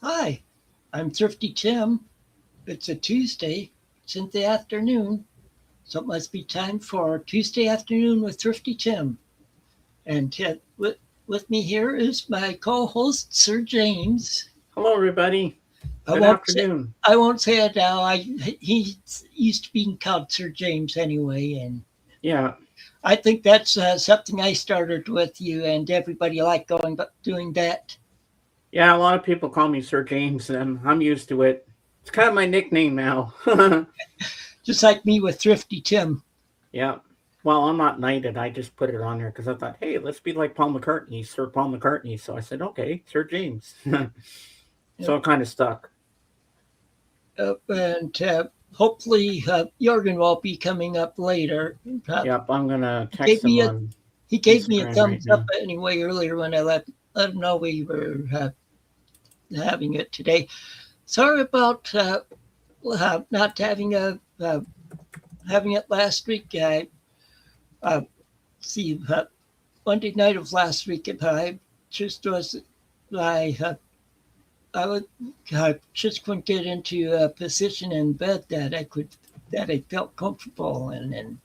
Hi, I'm Thrifty Tim. It's a Tuesday. It's in the afternoon, so it must be time for Tuesday afternoon with Thrifty Tim. And with me here is my co-host Sir James. Hello, everybody. I Good won't say afternoon. I won't say it now. He used to being called Sir James anyway, and Yeah, I think that's something I started with you, and everybody like going but doing that. yeah. A lot of people call me Sir James, and I'm used to it. It's kind of my nickname now. Just like me with Thrifty Tim. Yeah. Well, I'm not knighted. I just put it on there because I thought, hey, let's be like Paul McCartney, Sir Paul McCartney. So I said, okay, Sir James. So it kind of stuck. And hopefully Jorgen will be coming up later. Uh, Yep, I'm gonna he text gave him me a on he gave me a Instagram right thumbs up now. anyway earlier when I let him know we were having it today. Sorry about not having it last week. I uh, see Monday night of last week. I just was I I would I just couldn't get into a position in bed that I felt comfortable in, and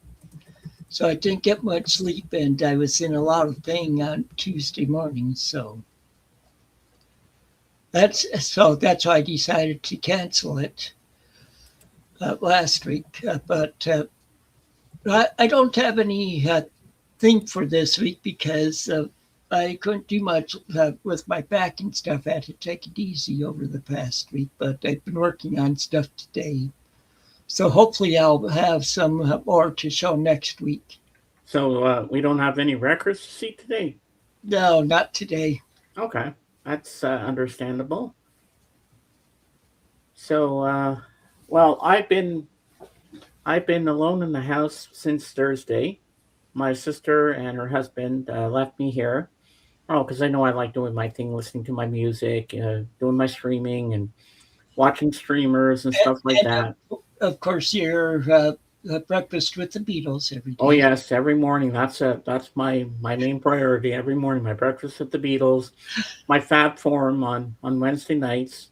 so I didn't get much sleep, and I was in a lot of pain on Tuesday morning. So that's why I decided to cancel it last week. But I don't have any thing for this week because I couldn't do much with my back and stuff. I had to take it easy over the past week, but I've been working on stuff today. So hopefully I'll have some more to show next week. So we don't have any records to see today. No, not today. Okay, that's understandable. So, well, I've been alone in the house since Thursday. My sister and her husband left me here. Oh, because I know I like doing my thing, listening to my music, doing my streaming, and watching streamers and stuff like And that. of course, your breakfast with the Beatles every Oh day. yes, every morning. That's my main priority. Every morning, my breakfast with the Beatles, my Fab Forum on Wednesday nights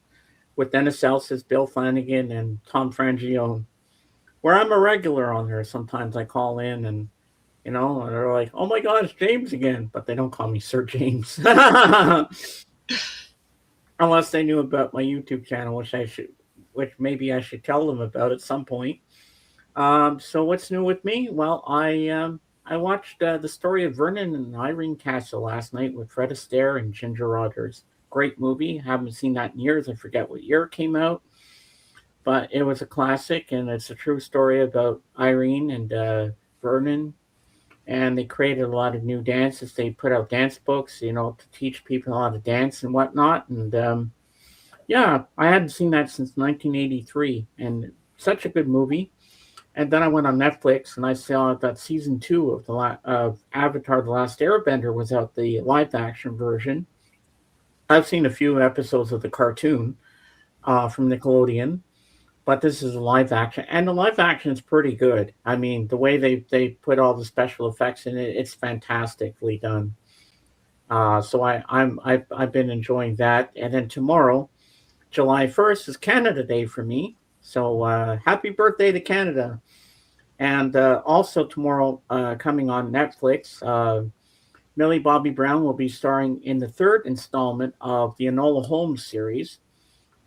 with Dennis Els's, Bill Flanagan, and Tom Frangione, where I'm a regular on there. Sometimes I call in and and they're like, "Oh my God, it's James again," but they don't call me Sir James, unless they knew about my YouTube channel, which maybe I should tell them about at some point. So what's new with me? Well, I watched the story of Vernon and Irene Castle last night with Fred Astaire and Ginger Rogers. Great movie. Haven't seen that in years. I forget what year it came out, but it was a classic, and it's a true story about Irene and Vernon. And they created a lot of new dances. They put out dance books, to teach people how to dance and whatnot. And yeah, I hadn't seen that since 1983, and such a good movie. And then I went on Netflix and I saw that season two of Avatar: The Last Airbender was out, the live action version. I've seen a few episodes of the cartoon from Nickelodeon, but this is a live action, and the live action is pretty good. I mean, the way they put all the special effects in it, it's fantastically done. So I've been enjoying that. And then tomorrow, July 1st, is Canada Day for me. So happy birthday to Canada! And also tomorrow, coming on Netflix, Millie Bobby Brown will be starring in the third installment of the Enola Holmes series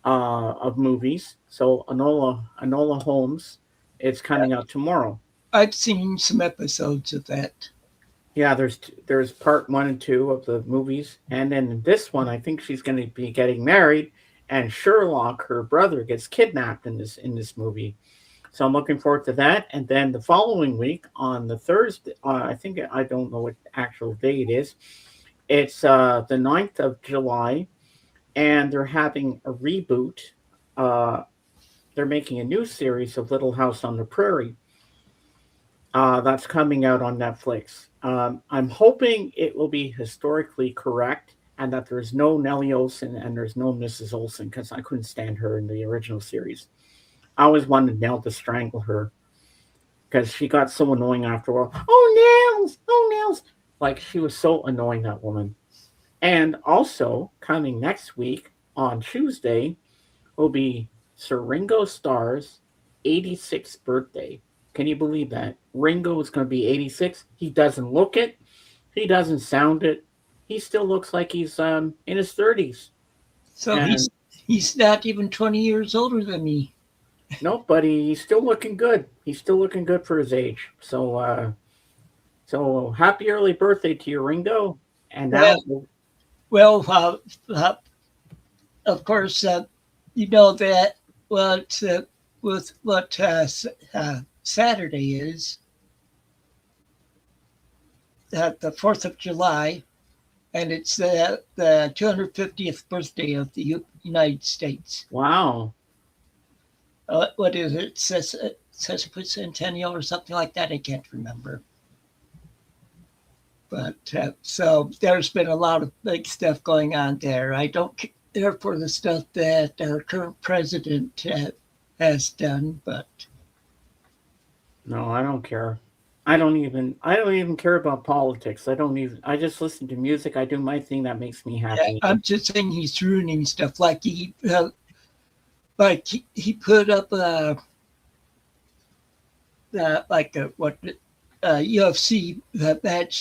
of movies. So Enola Holmes, it's coming out tomorrow. I've seen some episodes of that. Yeah, there's part one and two of the movies, and then this one, I think she's going to be getting married, and Sherlock, her brother, gets kidnapped in this movie. So I'm looking forward to that. And then the following week on the Thursday, I think I don't know what actual day it is. It's the 9th of July, and they're having a reboot. Uh, they're making a new series of Little House on the Prairie that's coming out on Netflix. I'm hoping it will be historically correct and that there's no Nellie Olson and there's no Mrs. Olson because I couldn't stand her in the original series. I always wanted Nell to strangle her because she got so annoying after a while. Oh, Nels! Oh, Nels! Like, she was so annoying, that woman. And also, coming next week on Tuesday will be Sir Ringo Starr's 86th birthday. Can you believe that? Ringo is going to be 86. He doesn't look it. He doesn't sound it. He still looks like he's in his 30s. So And he's not even 20 years older than me. no, but he's still looking good. He's still looking good for his age. So happy early birthday to you, Ringo. And Well, now, well, of course, you know that what with what Saturday is the 4th of July, and it's the 250th birthday of the United States. wow. What is it? Sesquicentennial or something like that? I can't remember. But so there's been a lot of big stuff going on there. I don't care for the stuff that our current president has done, but No, I don't care. I don't even care about politics. I just listen to music. I do my thing that makes me yeah, happy. I'm just saying he's ruining stuff. Like he put up like a what UFC match.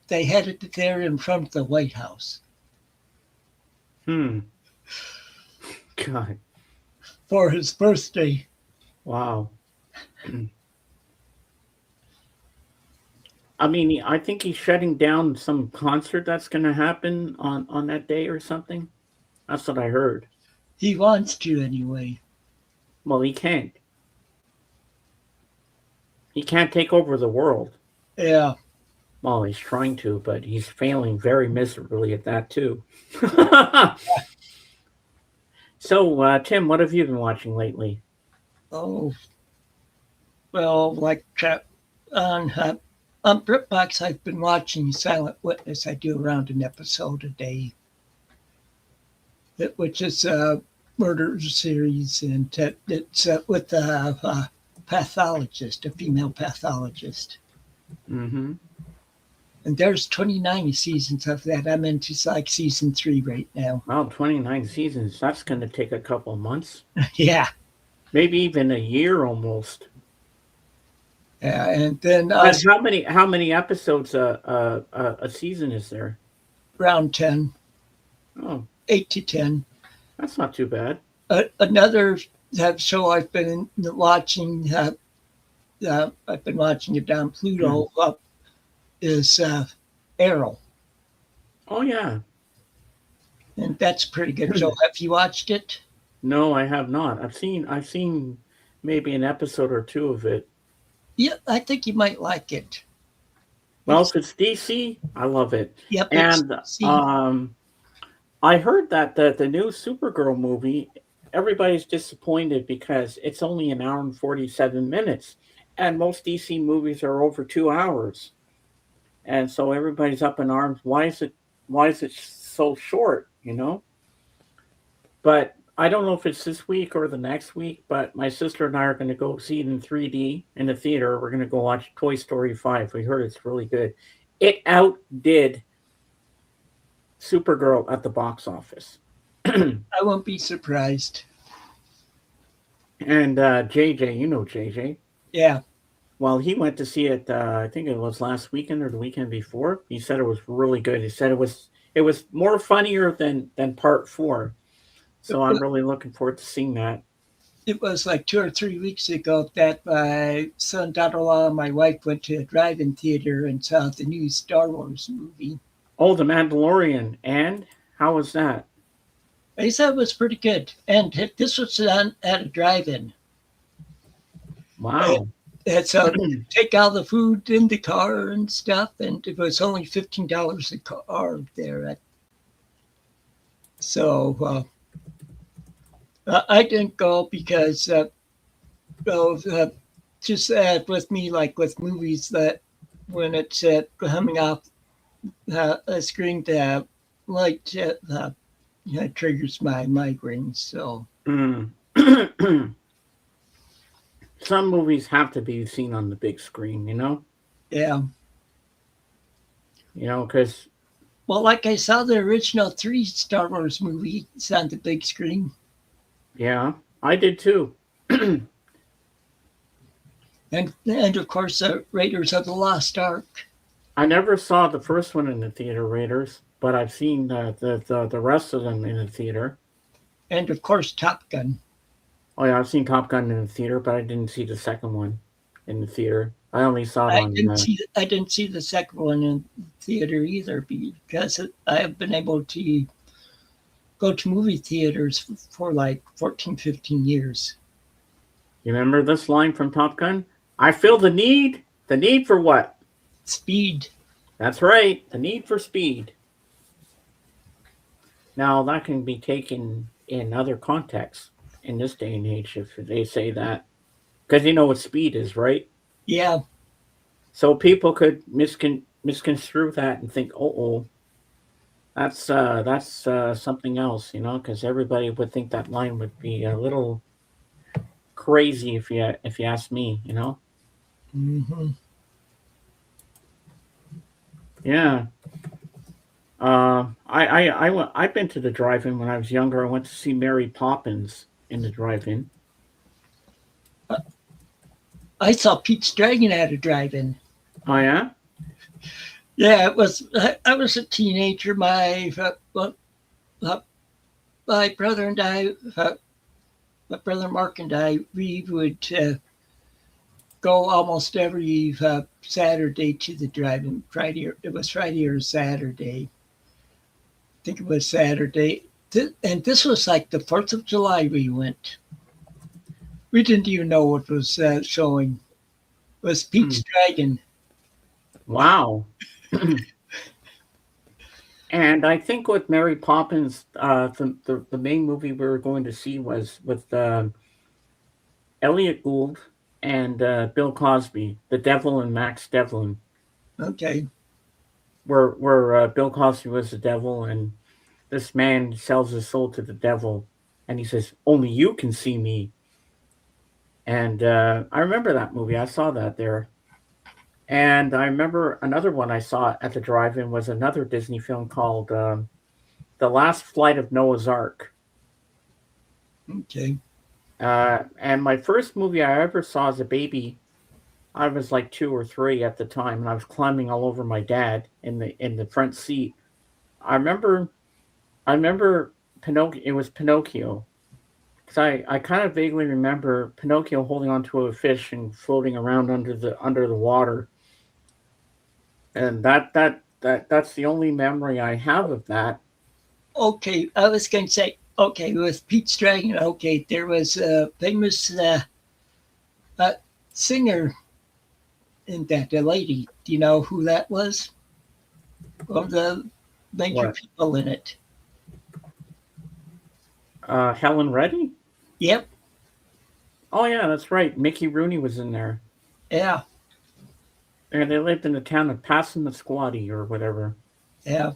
They had it there in front of the White House Hmm. God. for his birthday. Wow. I mean, I think he's shutting down some concert that's going to happen on that day or something. That's what I heard. He wants to anyway. Well, he can't. He can't take over the world. Yeah. Well, he's trying to, but he's failing very miserably at that too. So, Tim, what have you been watching lately? Oh well, like on BritBox, I've been watching Silent Witness. I do around an episode a day, which is a murder series, and it's with a pathologist, a female pathologist. Mm-hmm. And there's 29 seasons of that. I'm into like season 3 right now. Wow, 29 seasons. That's going to take a couple of months, Yeah. maybe even a year almost. Yeah. And then But how many episodes a season is there? around 10, Oh, 8 to 10. that's not too bad. Another show I've been watching, I've been watching it on Mhm. Pluto, is Arrow. Oh yeah. And that's a pretty good show. Have you watched it? No, I have not. I've seen maybe an episode or two of it. Yeah, I think you might like it. Well, It's if it's DC, I love it. Yep, it's And see, I heard that the new Supergirl movie, everybody's disappointed because it's only an hour and 47 minutes, and most DC movies are over 2 hours, and so everybody's up in arms. Why is it so short? But I don't know if it's this week or the next week. But my sister and I are going to go see it in 3D in the theater. We're going to go watch Toy Story 5. We heard it's really good. It outdid Supergirl at the box office. I won't be surprised. And JJ, you know JJ. Yeah, Well, he went to see it. I think it was last weekend or the weekend before. He said it was really good. He said it was more funnier than part four. So I'm really looking forward to seeing that. it was like 2 or 3 weeks ago that my son, daughter-in-law, and my wife went to a drive-in theater and saw the new Star Wars movie. Oh, The Mandalorian. And how was that? They said it was pretty good, and this was done at a drive-in. Wow. And so take all the food in the car and stuff, and it was only $15 a car there. So I didn't go because of just with me, like with movies, that when it's coming off a screen, the light triggers my migraines. So Mm. Some movies have to be seen on the big screen, yeah, because Well, like I saw the original three Star Wars movies on the big screen, Yeah, I did too. and of course, Raiders of the Lost Ark, I never saw the first one in the theater, Raiders, but I've seen the rest of them in the theater. and of course, Top Gun. Oh yeah, I've seen Top Gun in the theater, but I didn't see the second one in the theater. I only saw it on. I didn't see the second one in theater either because I have been able to go to movie theaters for like 14, 15 years. You remember this line from Top Gun? I feel the need. The need for what? Speed. That's right. The need for speed. Now that can be taken in other contexts in this day and age if they say that, because you know what speed is, right? Yeah. So people could misconstrue that and think, oh, that's something else, because everybody would think that line would be a little crazy if you ask me. Mm-hmm. Yeah. I've been to the drive-in when I was younger. I went to see Mary Poppins in the drive-in. I saw Pete's Dragon at a drive-in. Oh yeah. Yeah, it was. I was a teenager. My brother and I, my brother Mark and I, we would go almost every Saturday to the drive-in. It was Friday or Saturday. I think it was Saturday. And this was like the 4th of July we went. We didn't even know what was showing. It was Pete's Dragon. Wow. And I think with Mary Poppins, the main movie we were going to see was with Elliot Gould and Bill Cosby, The Devil and Max Devlin, Okay. where Bill Cosby was the devil, and this man sells his soul to the devil, and he says, "Only you can see me." And I remember that movie. I saw that there. And I remember another one I saw at the drive-in was another Disney film called The Last Flight of Noah's Ark. Okay. And my first movie I ever saw as a baby, I was like 2 or 3 at the time, and I was climbing all over my dad in the front seat. I remember Pinocchio. It was Pinocchio, because I kind of vaguely remember Pinocchio holding onto a fish and floating around under the water, and that's the only memory I have of that. Okay. I was going to say, okay, with Pete's Dragon, okay, there was a famous uh, singer in that, a lady. Do you know who that was? One of the major What? people in it. Helen Reddy? Yep. Oh yeah, that's right. Mickey Rooney was in there, Yeah. and they lived in the town of Passamaquoddy or whatever. Yeah.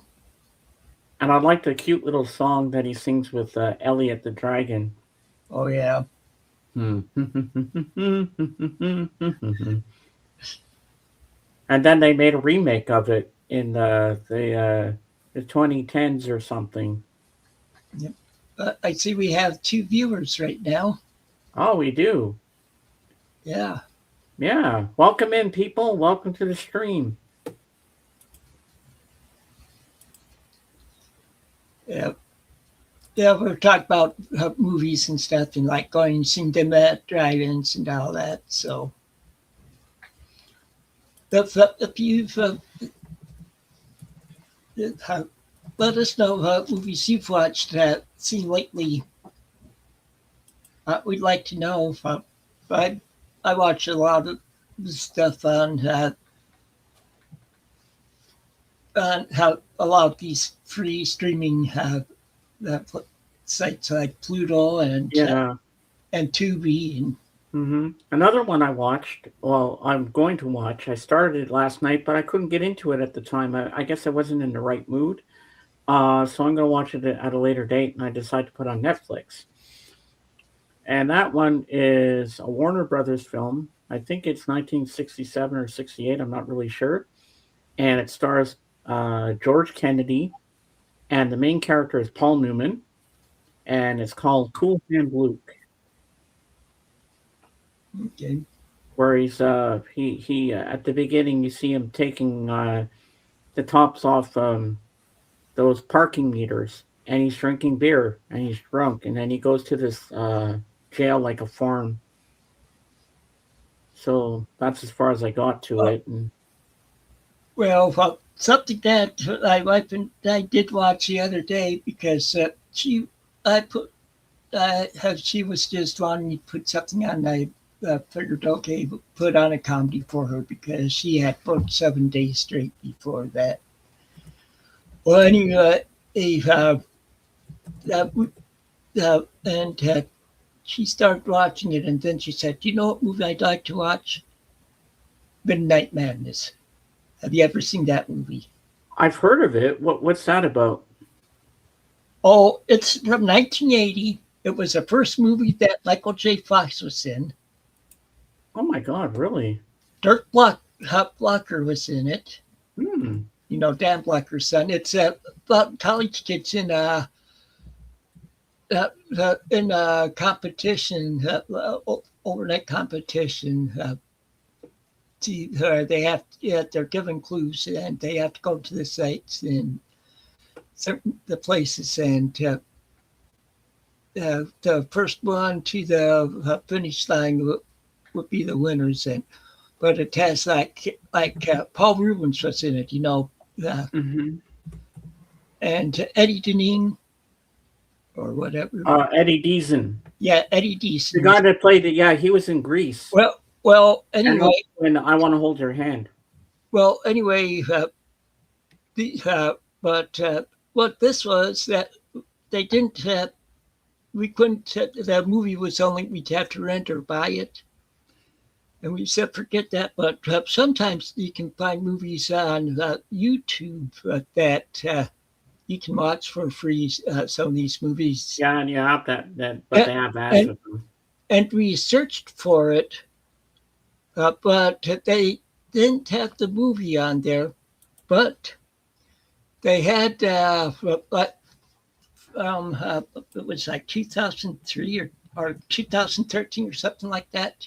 And I like the cute little song that he sings with Elliot the dragon. Oh, yeah. And then they made a remake of it in the 2010s or something. Yep. I see we have 2 viewers right now. Oh, we do. Yeah. Yeah. Welcome in, people. Welcome to the stream. Yeah. Yeah, we're talking about movies and stuff and like going and seeing them at drive-ins and all that. So if you've let us know what movies you've watched seen lately. We'd like to know. I watch a lot of stuff on how a lot of these free streaming sites like Pluto Yeah. and Tubi and Another one I watched, well, I'm going to watch. I started it last night, but I couldn't get into it at the time. I guess I wasn't in the right mood. So I'm going to watch it at a later date, and I decided to put on Netflix. And that one is a Warner Brothers film. I think it's 1967 or 68. I'm not really sure. And it stars George Kennedy, and the main character is Paul Newman, and it's called Cool Hand Luke, Okay. where he at the beginning you see him taking the tops off those parking meters, and he's drinking beer and he's drunk, and then he goes to this jail like a farm. So that's as far as I got to Uh, it. And something that my wife and I did watch the other day because I put, she was just wanting me to put something on. I figured, okay, put on a comedy for her because she had worked 7 days straight before that. Well, anyway, uh, uh, and she started watching it, and then she said, "You know what movie I'd like to watch? Midnight Madness. Have you ever seen that movie?" I've heard of it. What's that about? Oh, it's from 1980. It was the first movie that Michael J. Fox was in. Oh my God, really? Blocker was in it. Hmm. You know, Dan Blocker's son. It's about college kids in a competition, overnight competition. They have, yeah, they're given clues and they have to go to the sites and the places, and the first one to the finish line would be the winners. And but it has Paul Rubens was in it, you know, Mm-hmm. and Eddie Deneen or whatever. Eddie Deason, Yeah, Eddie the Deason guy was. that played it. Yeah, he was in Greece, Anyway, and also in I Want to Hold Your Hand. anyway, the, but what this was that they didn't have, we couldn't, the movie was only, we'd have to rent or buy it. And we said, forget that. But sometimes you can find movies on YouTube that you can watch for free. Some of these movies. Yeah, and you have that, but And, they have ads and, with them. and we searched for it, but they didn't have the movie on there. But they had, it was like 2003 or 2013 or something like that.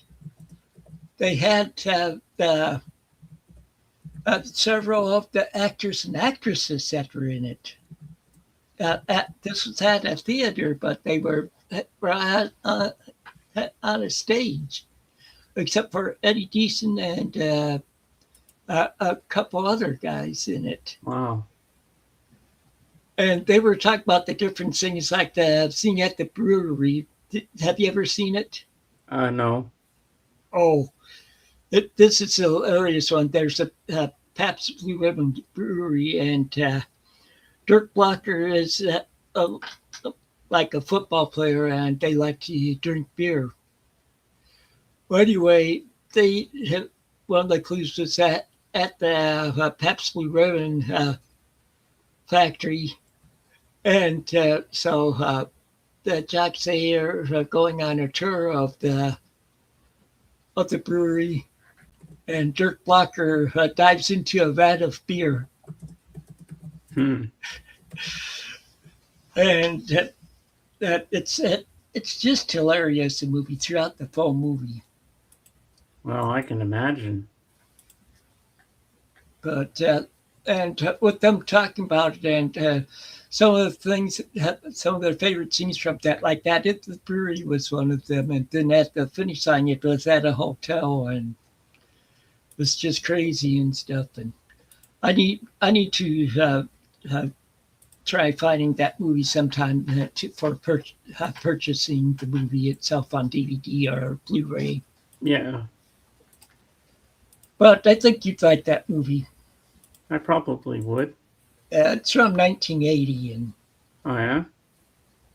They had the several of the actors and actresses that were in it. This was at a theater, but they were on a stage, except for Eddie Deason and a couple other guys in it. Wow. And they were talking about the different things, like the scene at the brewery. Have you ever seen it? No. Oh, this is a hilarious one. There's a Pabst Blue Ribbon Brewery, and Dirk Blocker is like a football player, and they like to drink beer. Well, anyway, one of the clues was that at the Pabst Blue Ribbon factory, and so the jocks they are going on a tour of the brewery, and Dirk Blocker dives into a vat of beer, Hmm. and it's just hilarious. The movie throughout the full movie, Well, I can imagine. but and with them talking about it, and some of the things, some of their favorite scenes from that, like that at the brewery was one of them, and then at the finish line it was at a hotel, and it was just crazy and stuff. And I need to try finding that movie sometime for purchasing the movie itself on DVD or Blu-ray. Yeah, But I think you'd like that movie. I probably would. It's from 1980, and Oh yeah.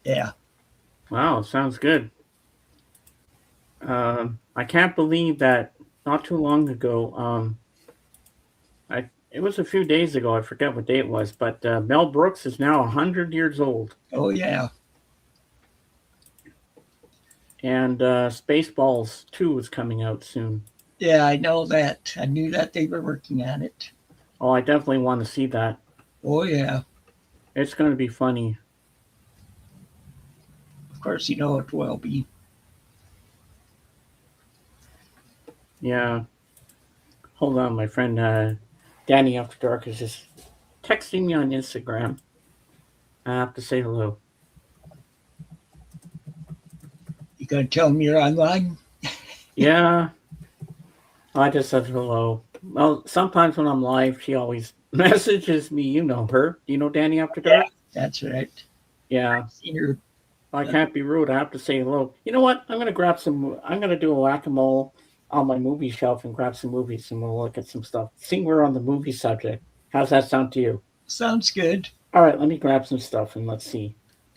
yeah, Wow, sounds good. I can't believe that not too long ago. It was a few days ago. I forget what day it was, but Mel Brooks is now 100 years old, oh yeah, and Spaceballs 2 is coming out soon. yeah. I know that. I knew that they were working on it. Oh, I definitely want to see that. Oh yeah. It's going to be funny. Of course, you know it will be. Yeah. Hold on, my friend Danny After Dark is just texting me on Instagram. I have to say hello. You gonna tell him you're online? Yeah, I just said hello. Well, sometimes when I'm live, she always messages me. You know her. You know Danny After Yeah, Dark? that's right. Yeah. Seen her. I can't be rude. I have to say hello. You know what? I'm gonna grab some. I'm gonna do a whack-a-mole on my movie shelf and grab some movies, and we'll look at some stuff. Seeing we're on the movie subject, how's that sound to you? Sounds good. All right, let me grab some stuff and let's see.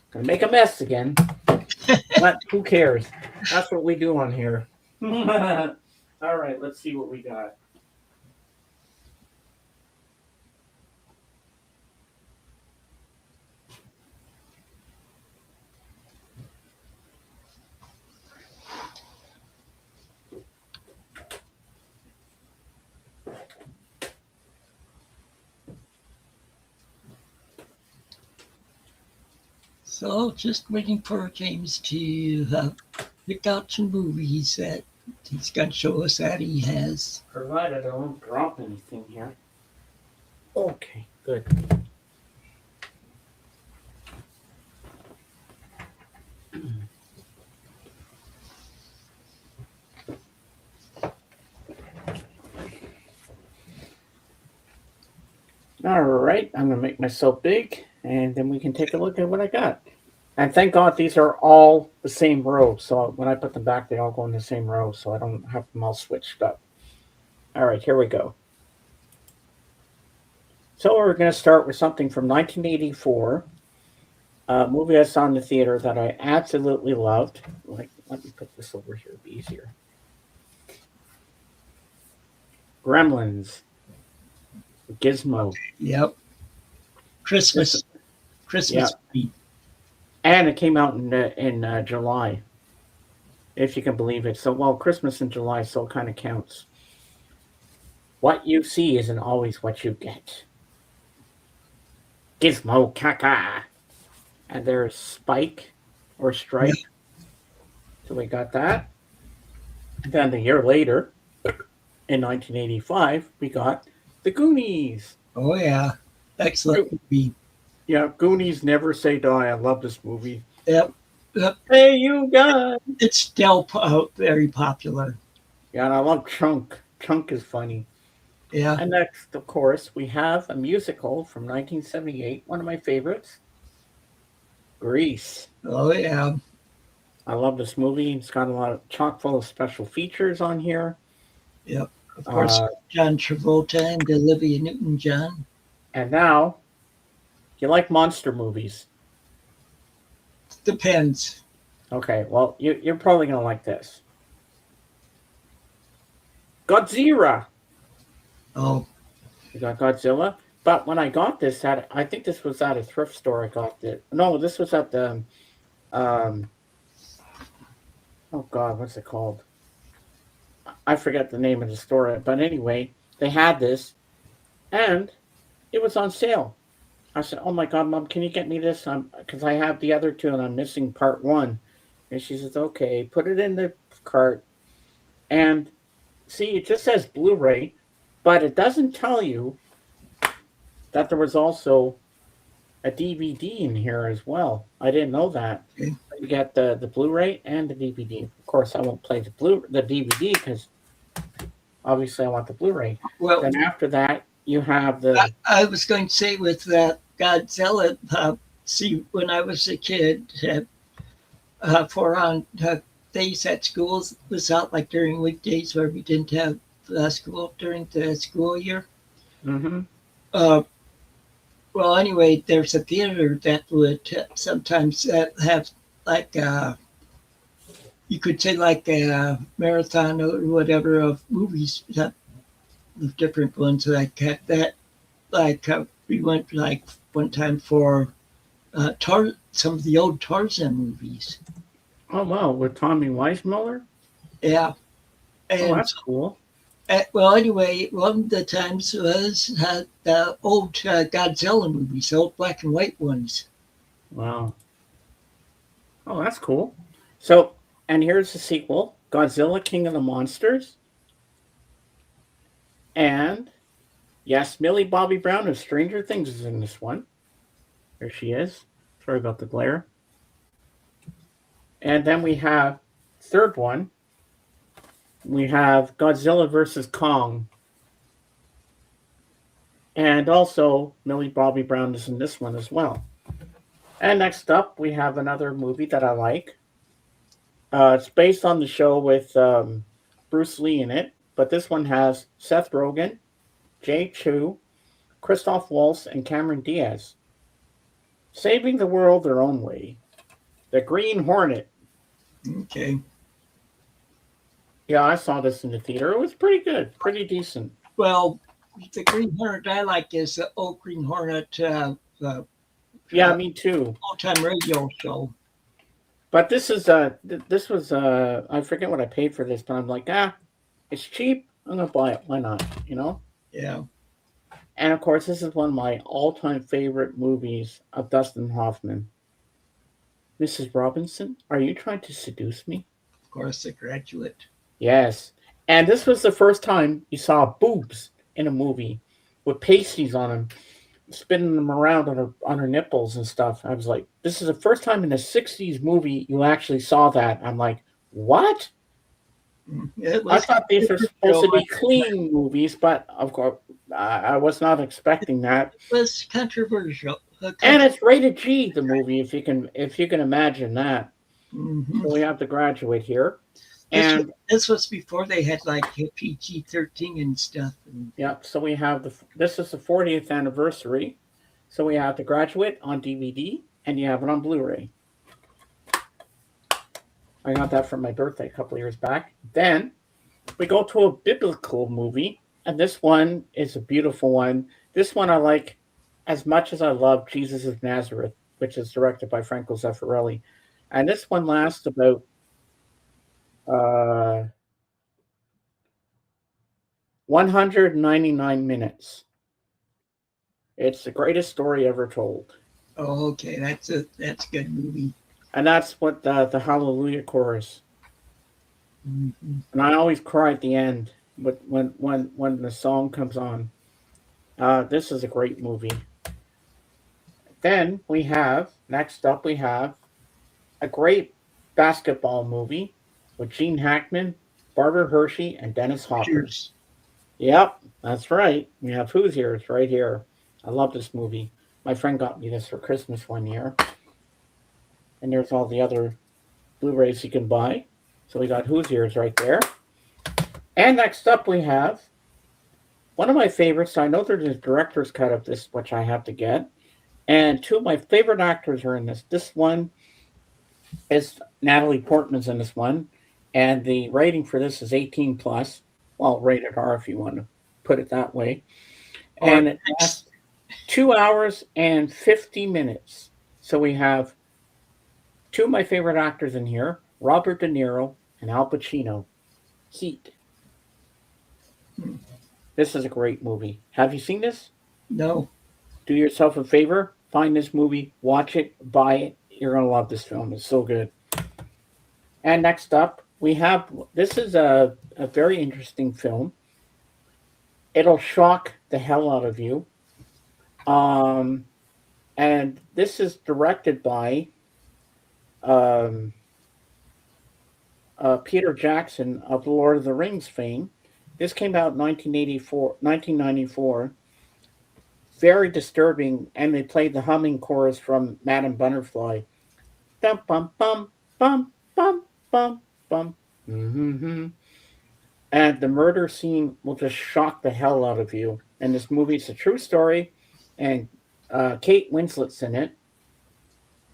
Gonna make a mess again, but who cares? That's what we do on here. All right, let's see what we got. So just waiting for James to pick out some movies that he's gonna show us that he has. Provided I don't drop anything here. Okay, good. All right, I'm gonna make myself big, and then we can take a look at what I got. And thank God these are all the same row. So when I put them back, they all go in the same row, so I don't have them all switched up. All right, here we go. So we're going to start with something from 1984, a movie I saw in the theater that I absolutely loved. Like, let me put this over here, it'll be easier. Gremlins, Gizmo. Yep. Christmas. Christmas movie. And it came out in July, if you can believe it. So, well, Christmas in July, so it kind of counts. What you see isn't always what you get. Gizmo caca. And there's Spike or Stripe. So we got that. And then the year later, in 1985, we got The Goonies. Oh yeah. Excellent movie. Yeah, Goonies Never Say Die. I love this movie. Yep. Yep. Hey, you guys. It's still very popular. Yeah, and I love Chunk. Chunk is funny. Yeah. And next, of course, we have a musical from 1978, one of my favorites, Grease. Oh yeah. I love this movie. It's got a lot of chock full of special features on here. Yep. Of course, John Travolta and Olivia Newton-John. And now, you like monster movies? Depends. Okay, well, you're probably going to like this. Godzilla. Oh. You got Godzilla. But when I got this, I think this was at a thrift store. I got it. No, this was at the, oh God, what's it called? I forget the name of the store. But anyway, they had this, and it was on sale. I said, "Oh my God, Mom, can you get me this? Because I have the other two, and I'm missing part one." And she says, "Okay, put it in the cart." And see, it just says Blu-ray, but it doesn't tell you that there was also a DVD in here as well. I didn't know that. Okay. You got the Blu-ray and the DVD. Of course, I won't play the DVD because obviously I want the Blu-ray. Well, then after that, you have the. I was going to say with that Godzilla. See, when I was a kid, for on days at schools was out like during weekdays where we didn't have school during the school year. Mm-hmm. Well, anyway, there's a theater that would sometimes have like you could say like a marathon or whatever of movies that of different ones like that. Like we went like one time for some of the old Tarzan movies. Oh wow, with Tommy Weissmuller. Yeah, Oh, and that's cool. Well, anyway, one of the times was the old Godzilla movies, the old black and white ones. Wow. Oh, that's cool. So, and here's the sequel: Godzilla, King of the Monsters, and yes, Millie Bobby Brown of Stranger Things is in this one. There she is. Sorry about the glare. And then we have third one. We have Godzilla versus Kong, and also Millie Bobby Brown is in this one as well. And next up, we have another movie that I like. It's based on the show with Bruce Lee in it, but this one has Seth Rogen, Jay Chu, Christoph Waltz, and Cameron Diaz. Saving the world their own way. The Green Hornet. Okay. Yeah, I saw this in the theater. It was pretty good, pretty decent. Well, the Green Hornet I like is the old Green Hornet, Yeah, me too. old-time radio show. But this was I forget what I paid for this, but I'm like, it's cheap. I'm gonna buy it. Why not? You know. Yeah, And of course, this is one of my all-time favorite movies of Dustin Hoffman. Mrs. Robinson, are you trying to seduce me? of course, The Graduate. Yes. And this was the first time you saw boobs in a movie with pasties on them, spinning them around on her nipples and stuff. I was like, this is the first time in a '60s movie you actually saw that. I'm like, what? It I was thought these were supposed to be controversial. clean movies, but of course, I was not expecting that. It was controversial. And it's rated G, the movie, if you can imagine that. Mhm. So we have The Graduate here. This, And this was before they had like PG-13 and stuff. And yeah, so we have this is the 40th anniversary. So we have The Graduate on DVD and you have it on Blu-ray. I got that for my birthday a couple of years back. Then we go to a biblical movie, and this one is a beautiful one. This one I like as much as I love Jesus of Nazareth, which is directed by Franco Zeffirelli. And this one lasts about uh, 199 minutes. It's the greatest story ever told. oh, okay, that's a good movie. And that's what the Hallelujah chorus. Mhm. And I always cry at the end when the song comes on. This is a great movie. Then next up, we have a great basketball movie with Gene Hackman, Barbara Hershey, and Dennis Hopper. Cheers. Yep, that's right. We have Who's Here. It's right here. I love this movie. My friend got me this for Christmas one year. And there's all the other Blu-rays you can buy. So we got Who's Here is right there. And next up we have one of my favorites. I know there's a director's cut of this, which I have to get. And two of my favorite actors are in this. This one is Natalie Portman's in this one. And the rating for this is 18 plus. Well, rated R if you want to put it that way. And it lasts 2 hours and 50 minutes. So we have two of my favorite actors in here, Robert De Niro and Al Pacino. Heat. This is a great movie. Have you seen this? No. Do yourself a favor. Find this movie. Watch it. Buy it. You're going to love this film. It's so good. And next up, we have, this is a very interesting film. It'll shock the hell out of you. And this is directed by Peter Jackson of the Lord of the Rings fame. This came out in 1994. Very disturbing, and they played the humming chorus from Madame Butterfly. Dum bum bum bum bum bum bum. Mm-hmm. And the murder scene will just shock the hell out of you. And this movie is a true story, and Kate Winslet's in it.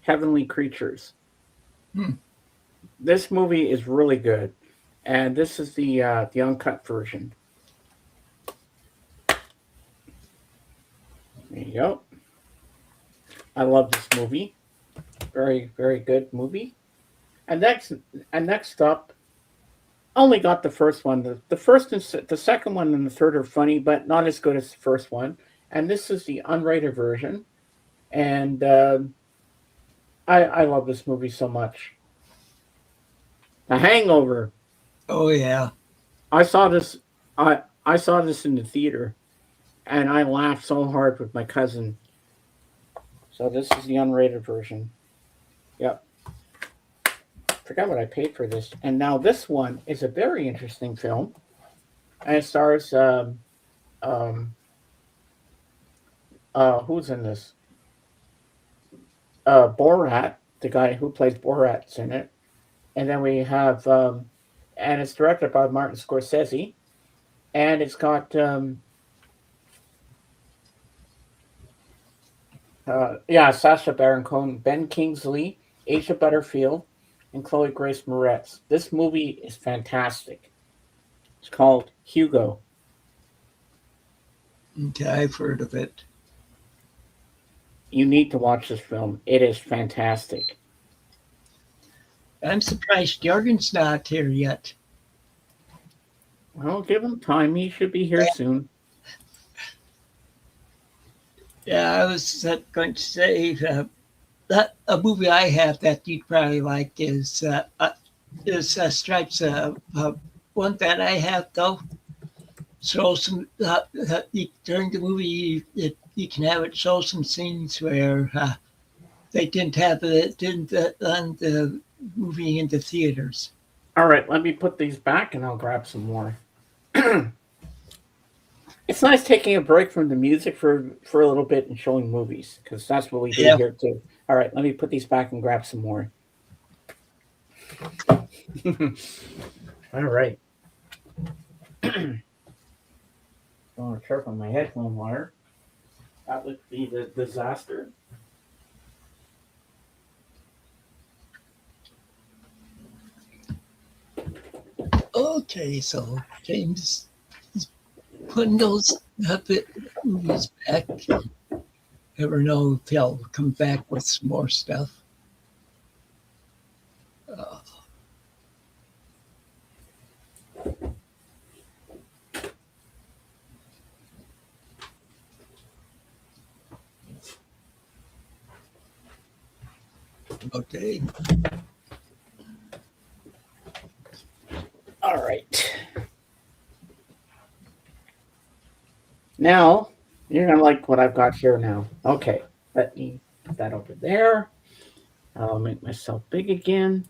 Heavenly Creatures. This movie is really good, and this is the uncut version. There you go. I love this movie. Very, very good movie. And next up, Only got the first one. The first and the second one and the third are funny, but not as good as the first one. And this is the unrated version. And I love this movie so much. The Hangover. Oh yeah. I saw this. I saw this in the theater, and I laughed so hard with my cousin. So this is the unrated version. Yep. Forgot what I paid for this. And now this one is a very interesting film, and it stars um, who's in this? Borat, the guy who plays Borat's in it, and then we have and it's directed by Martin Scorsese, and it's got yeah, Sacha Baron Cohen, Ben Kingsley, Asia Butterfield, and Chloe Grace Moretz. This movie is fantastic. It's called Hugo. Okay, I've heard of it. You need to watch this film. It is fantastic. I'm surprised Jorgen's not here yet. Well, give him time. He should be here soon. Yeah, I was going to say that a movie I have that you'd probably like is Stripes. One that I have though. So some during the movie, you can have it show some scenes where they didn't have it didn't on the movie in the theaters. All right, let me put these back and I'll grab some more. It's nice taking a break from the music for a little bit and showing movies because that's what we do here too. All right, let me put these back and grab some more. All right. Oh, careful on my headphone wire. That would be the disaster. Okay, so James is putting those movies back. Never know if he'll come back with some more stuff. Okay. All right. Now, you're going to like what I've got here now. Okay, let me put that over there. I'll make myself big again.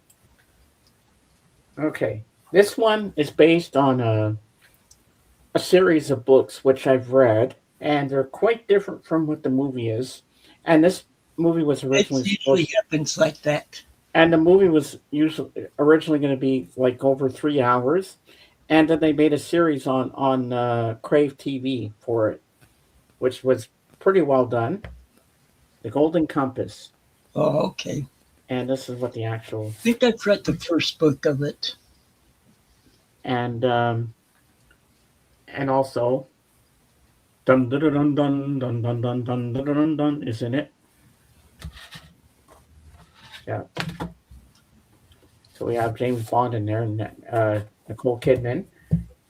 Okay, this one is based on a series of books which I've read, and they're quite different from what the movie is. And this movie was originally It usually happens like that. And the movie was originally going to be like over 3 hours, and then they made a series on Crave TV for it, which was pretty well done. The Golden Compass. Oh, okay. And this is what the actual. I think I've read the first book of it. And also, dun dun dun dun dun dun dun dun dun dun dun is in it. Yeah. So we have James Bond in there and Nicole Kidman.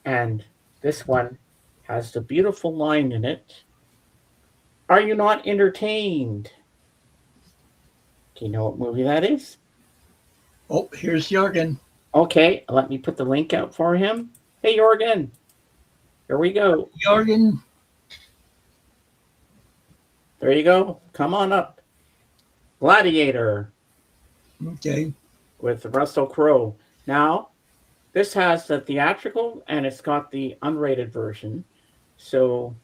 And this one has the beautiful line in it. Are you not entertained? Do you know what movie that is? Oh, here's Jorgen. Okay, let me put the link out for him. Hey, Jorgen. Here we go. Jorgen. There you go. Come on up. Gladiator. Okay. With Russell Crowe. Now, this has the theatrical and it's got the unrated version. So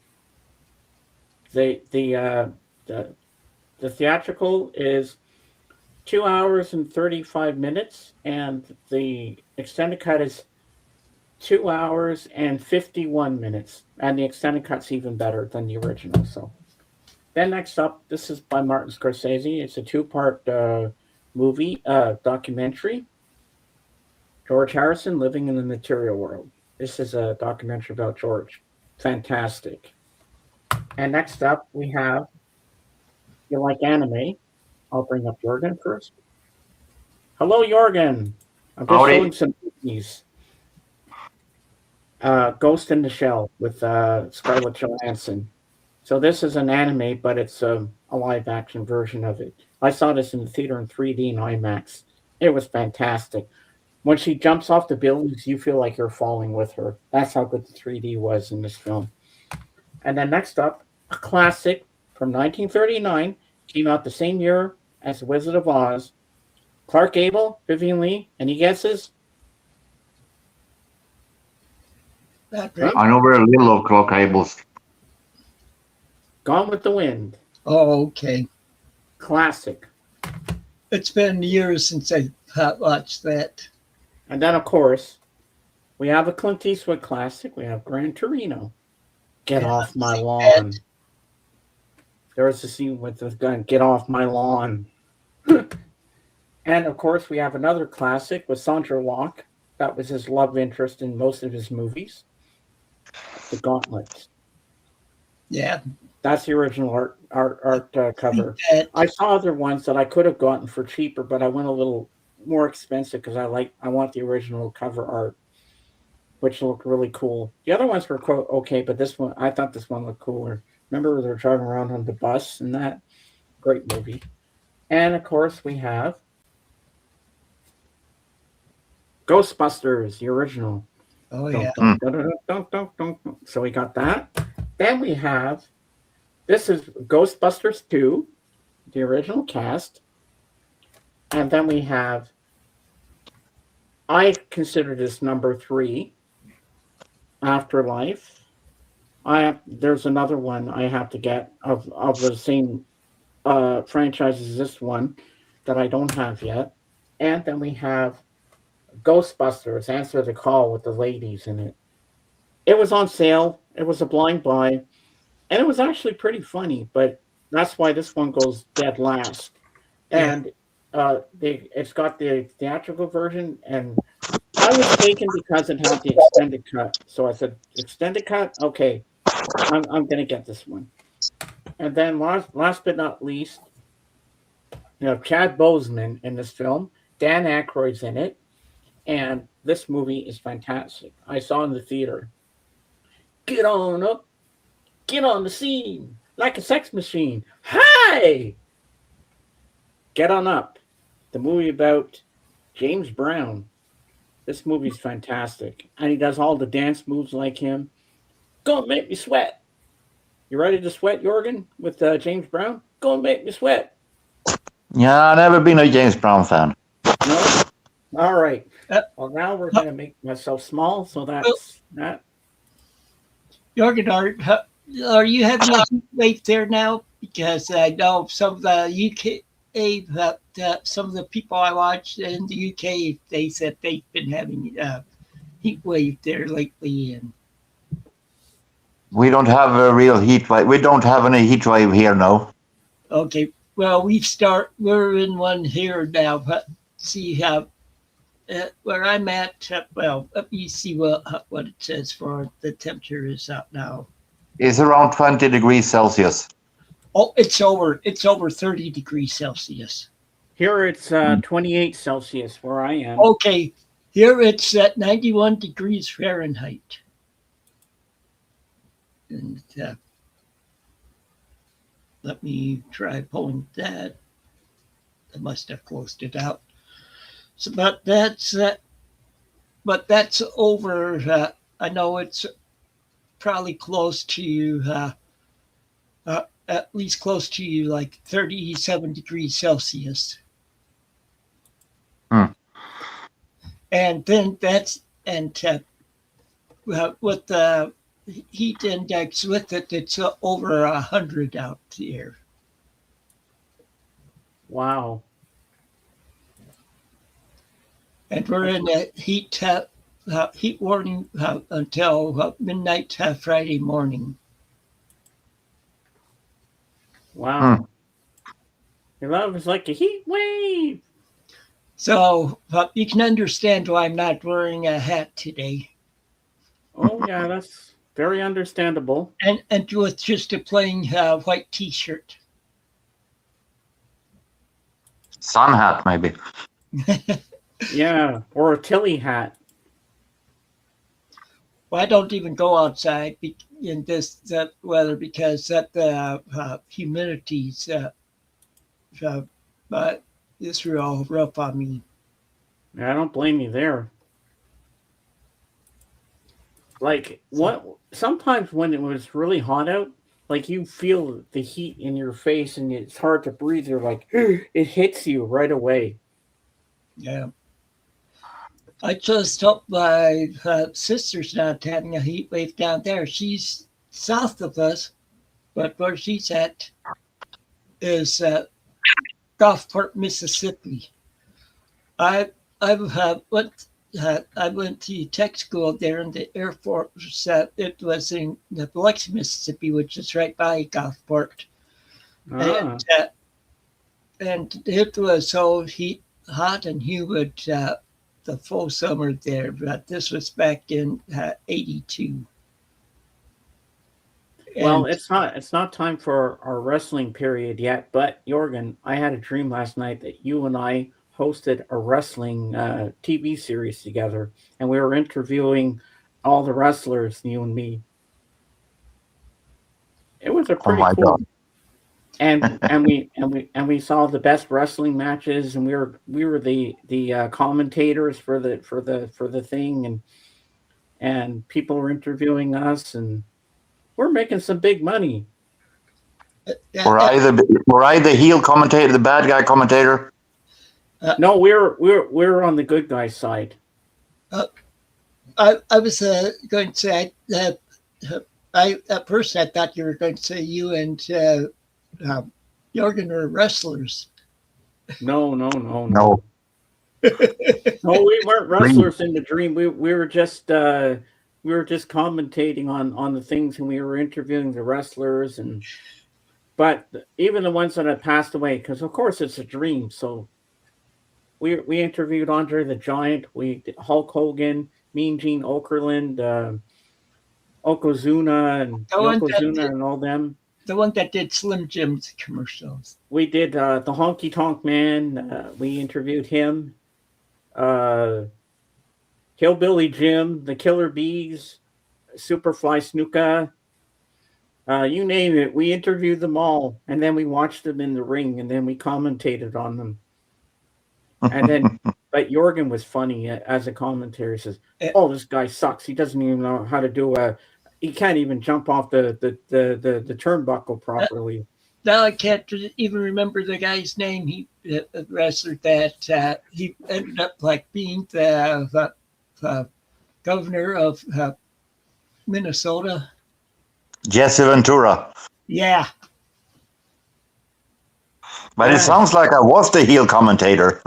the theatrical is 2 hours and 35 minutes, and the extended cut is 2 hours and 51 minutes, and the extended cut's even better than the original. So then next up, this is by Martin Scorsese. It's a 2-part movie documentary. George Harrison, Living in the Material World. This is a documentary about George. Fantastic. And next up, we have, if you like anime, I'll bring up Jorgen first. Hello, Jorgen. I'm just showing some movies. Ghost in the Shell with Scarlett Johansson. So this is an anime, but it's a live action version of it. I saw this in the theater in 3D and IMAX. It was fantastic. When she jumps off the buildings, you feel like you're falling with her. That's how good the 3D was in this film. And then next up, a classic from 1939, came out the same year as The Wizard of Oz. Clark Gable, Vivian Lee, any guesses? Not right. I know very little of Clark Gable's. Gone with the Wind, Oh, okay. classic. It's been years since I watched that. And then, of course, we have a Clint Eastwood classic. We have Gran Torino. Get Yeah, off my see lawn. that. There's a scene with the gun. Get off my lawn. And of course, we have another classic with Sandra Locke. That was his love interest in most of his movies. The Gauntlet. Yeah. That's the original art cover. That, I saw other ones that I could have gotten for cheaper, but I went a little more expensive because I want the original cover art, which looked really cool. The other ones were okay, but this one, I thought this one looked cooler. Remember they're driving around on the bus and that? Great movie. And of course we have Ghostbusters, the original. oh, yeah. So we got that. Then we have, this is Ghostbusters 2, the original cast. And then we have, I consider this number 3, Afterlife. There's another one I have to get of the same franchise as this one that I don't have yet. And then we have Ghostbusters, Answer the Call with the ladies in it. It was on sale. It was a blind buy. And it was actually pretty funny, but that's why this one goes dead last. And it's got the theatrical version, and I was taken because it had the extended cut. So I said, extended cut? Okay, I'm going to get this one. And then last but not least, Chad Boseman in this film. Dan Aykroyd's in it. And this movie is fantastic. I saw it in the theater. Get on up. Get on the scene. Like a sex machine. Hi! Get on up. The movie about James Brown. This movie's fantastic. And he does all the dance moves like him. Go and make me sweat. You ready to sweat, Jorgen, with James Brown? Go and make me sweat. Yeah, I've never been a James Brown fan. No? All right. Well, now we're going to make myself small, so that's that. Jorgen, are you having a heat wave there now? Because I know some of the UK, some of the people I watched in the UK, they said they've been having a heat wave there lately. And We don't have a real heat wave. We don't have any heat wave here, no. okay, well, we're in one here now, but see how where I'm at. Well, let me see what it says for the temperature is out now. It's around 20 degrees Celsius. Oh, it's over 30 degrees Celsius. Here it's 28 Celsius where I am. Okay, here it's at 91 degrees Fahrenheit. And let me try pulling that. I must have closed it out. So, but that's over. I know it's probably close to at least close to like 37 degrees Celsius. And then with the heat index with it, it's over 100 out here. Wow. And we're in a heat warning until midnight Friday morning. Wow. Your love is like a heat wave. So you can understand why I'm not wearing a hat today. Oh, yeah, that's very understandable. And with just a plain white T-shirt. Sun hat, maybe. Yeah, or a Tilly hat. Well, I don't even go outside in that weather because that humidity's uh, but it's real rough on me. I don't blame you there. Like So, what? Sometimes when it was really hot out, like you feel the heat in your face and it's hard to breathe. You're like, it hits you right away. yeah. I just hope my sister's not having a heat wave down there. She's south of us, but where she's at is Gulfport, Mississippi. I I went to tech school there in the Air Force. It was in the Biloxi, Mississippi, which is right by Gulfport, Ah, and and it was so hot and humid the full summer there. But this was back in '82, well, and it's not time for our wrestling period yet. But Jorgen, I had a dream last night that you and I hosted a wrestling TV series together, and we were interviewing all the wrestlers, you and me. It was a Oh pretty my cool, God. and we saw the best wrestling matches, and we were the commentators for the thing, and people were interviewing us, and we're making some big money. uh, Were I the heel commentator, the bad guy commentator? No, we're on the good guy side. uh, I was going to say I at first I thought you were going to say you and Jorgen are wrestlers. No, no, no, No. no, no. We weren't Dream. wrestlers in the dream. We were just commentating on the things, and we were interviewing the wrestlers, and but even the ones that have passed away, because of course it's a dream. So we interviewed Andre the Giant, we did Hulk Hogan, Mean Gene Okerlund, Okozuna, and The one that Yokozuna, did, and all them. the one that did Slim Jim's commercials. We did the Honky Tonk Man. We interviewed him. Uh, Hillbilly Jim, the Killer Bees, Superfly Snuka. You name it. We interviewed them all, and then we watched them in the ring, and then we commentated on them. And then, but Jorgen was funny as a commentator. He says, Uh, "Oh, this guy sucks. He doesn't even know how to do a. He can't even jump off the turnbuckle properly." Now I can't even remember the guy's name. He wrestler that he ended up like being the governor of Minnesota. Jesse Ventura. Yeah, But it Yeah. sounds like I was the heel commentator.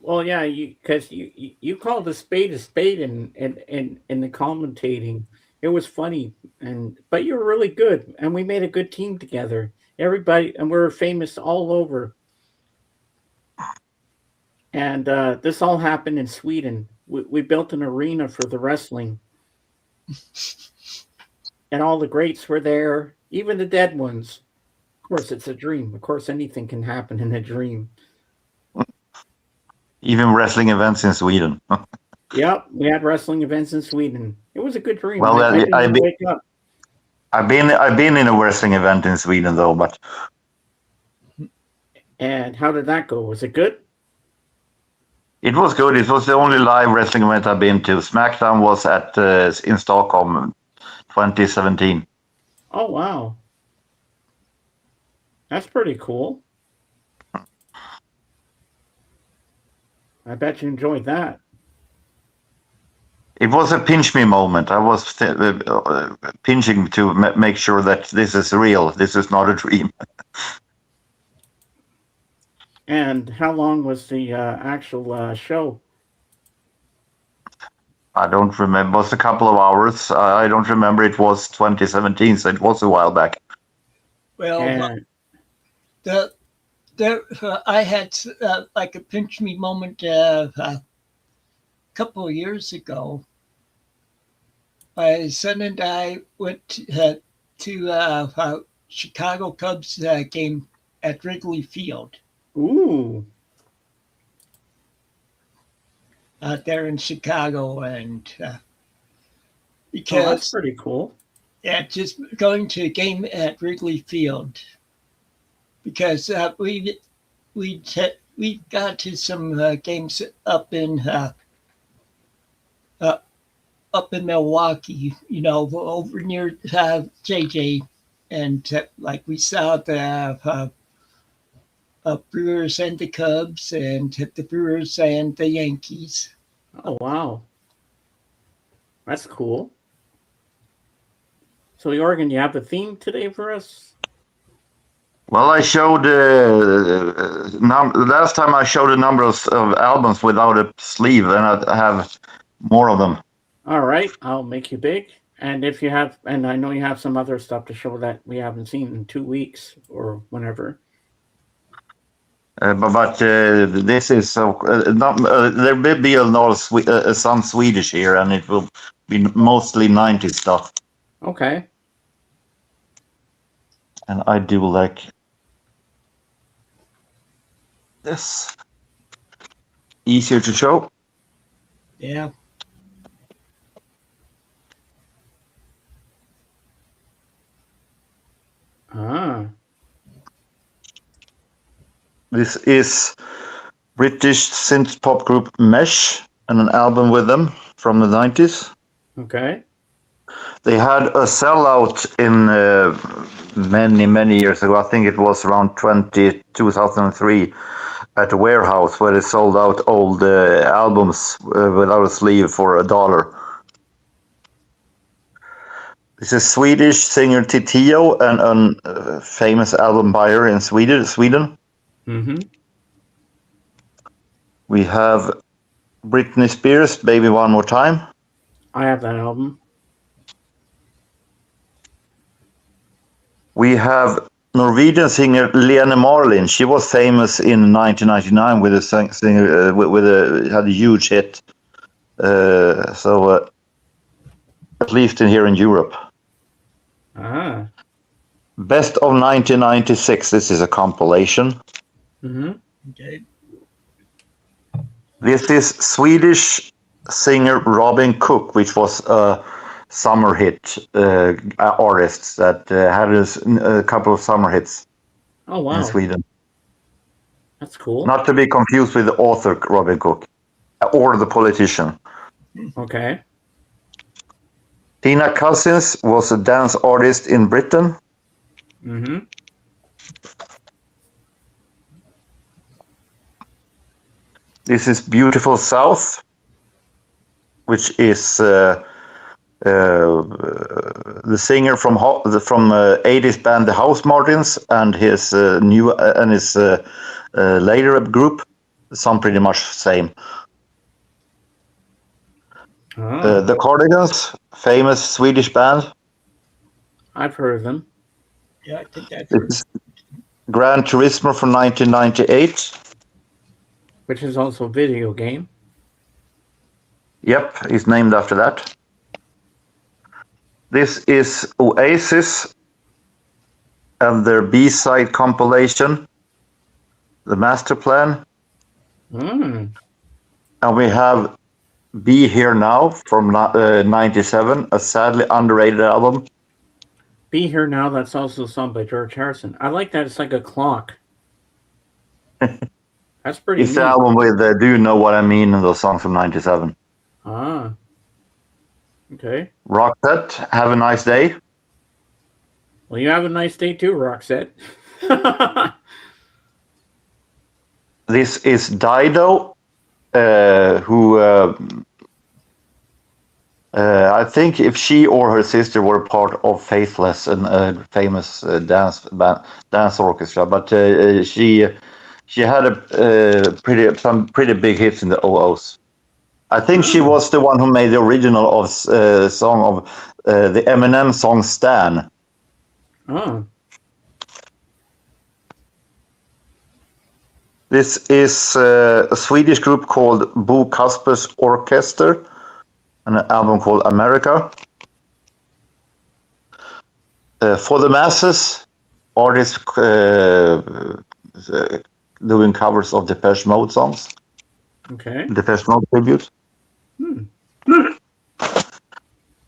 Well, yeah, because you called a spade in the commentating. It was funny, but you were really good, and we made a good team together. Everybody, and we were famous all over. And this all happened in Sweden. We built an arena for the wrestling, and all the greats were there, even the dead ones. Of course, it's a dream. Of course, anything can happen in a dream. Even wrestling events in Sweden. Yep, we had wrestling events in Sweden. It was a good dream. Well, I didn't I've want to wake up. been in a wrestling event in Sweden though, but And how did that go? Was it good? it was good. It was the only live wrestling event I've been to. SmackDown was at in Stockholm, 2017. Oh, wow. That's pretty cool. I bet you enjoyed that. It was a pinch me moment. I was pinching to make sure that this is real. This is not a dream. And how long was the actual show? I don't remember. It was a couple of hours. I don't remember. It was 2017, so it was a while back. well, And the there I had like a pinch me moment a couple of years ago. My son and I went to Chicago Cubs game at Wrigley Field. ooh, out there in Chicago, and Oh, that's because pretty cool. just going to a game at Wrigley Field, because we got to some games uh, up in Milwaukee, over near JJ, and like we saw the Brewers and the Cubs, and the Brewers and the Yankees. Oh, wow. That's cool. So, Jorgen, you have a theme today for us? Well, I showed last time I showed a number of albums without a sleeve, and I have more of them. All right, I'll make you big. And if you have, and I know you have some other stuff to show that we haven't seen in 2 weeks or whenever. But this is there will be a lot of some Swedish here, and it will be mostly 90s stuff. Okay. And I do like this. Easier to show. Yeah. Ah. This is British synth pop group Mesh, and an album with them from the 90s. Okay. They had a sellout in many years ago. I think it was around 2003 at a warehouse where they sold out old albums without a sleeve for $1. This is Swedish singer Titio and a famous album buyer in Sweden. Mm-hmm. We have Britney Spears, Baby One More Time. I have that album. We have Norwegian singer Lene Marlin. She was famous in 1999 with a singer had a huge hit. So at least here in Europe. Ah. Best of 1996. This is a compilation. Mm-hmm. Okay. This is Swedish singer Robin Cook, which was a summer hit artist that had a couple of summer hits Oh, wow. in Sweden. That's cool. Not to be confused with the author Robin Cook or the politician. Okay. Tina Cousins was a dance artist in Britain. Mm-hmm. This is Beautiful South, which is the singer from 80s band The House Martins and his later group. Some pretty much same. Oh, The Cardigans, famous Swedish band. I've heard of them. Yeah, I think that's This is Gran Turismo from 1998. Which is also a video game. Yep, it's named after that. This is Oasis and their B-side compilation, The Master Plan. Mm. And we have Be Here Now from 97, a sadly underrated album. Be Here Now, that's also a song by George Harrison. I like that. It's like a clock. That's pretty It's neat. the album with Do You Know What I Mean and those songs from 97. Ah. Okay. Roxette, Have a Nice Day. Well, you have a nice day too, Roxette. This is Dido, who I think if she or her sister were part of Faithless, a famous dance orchestra, but she had some pretty big hits in the OOs. I think she was the one who made the original of song of the Eminem song Stan. Oh. This is a Swedish group called Bo Kasper's Orchester, and an album called America. For the Masses, artists doing covers of Depeche Mode songs. Okay. Depeche Mode tribute. Hmm.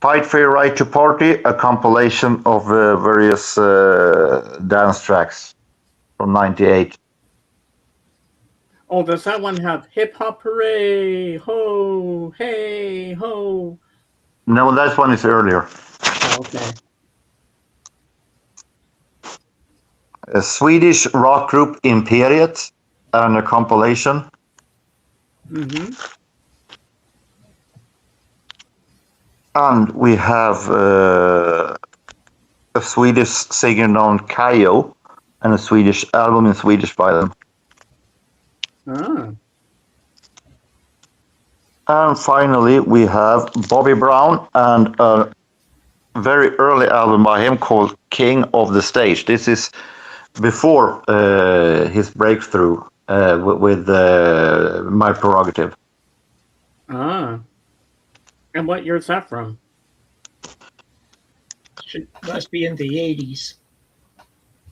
Fight for Your Right to Party, a compilation of various dance tracks from '98. Oh, does that one have hip hop hooray, ho, hey, ho? No, that one is earlier. Oh, okay. A Swedish rock group Imperiet and a compilation. Mm-hmm. And we have a Swedish singer known Kayo and a Swedish album in Swedish by them. Ah. And finally, we have Bobby Brown and a very early album by him called King of the Stage. This is before his breakthrough with My Prerogative. Ah. And what year is that from? Must be in the 80s.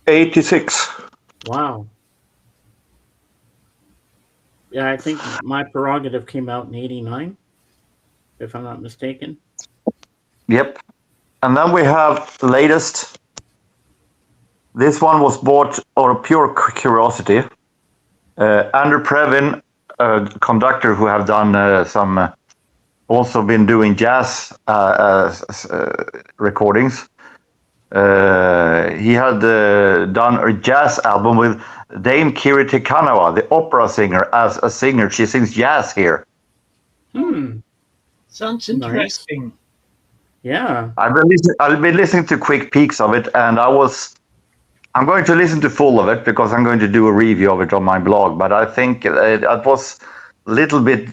86. Wow. Yeah, I think My Prerogative came out in '89, if I'm not mistaken. Yep. And then we have latest. This one was bought out of pure curiosity. Andrew Previn, a conductor who have done some, also been doing jazz recordings. He had done a jazz album with Dame Kiri Te Kanawa, the opera singer, as a singer. She sings jazz here. Hmm. Sounds Nice. interesting. Yeah. I've been listening to quick peeks of it, and I'm going to listen to full of it because I'm going to do a review of it on my blog. But I think it was a little bit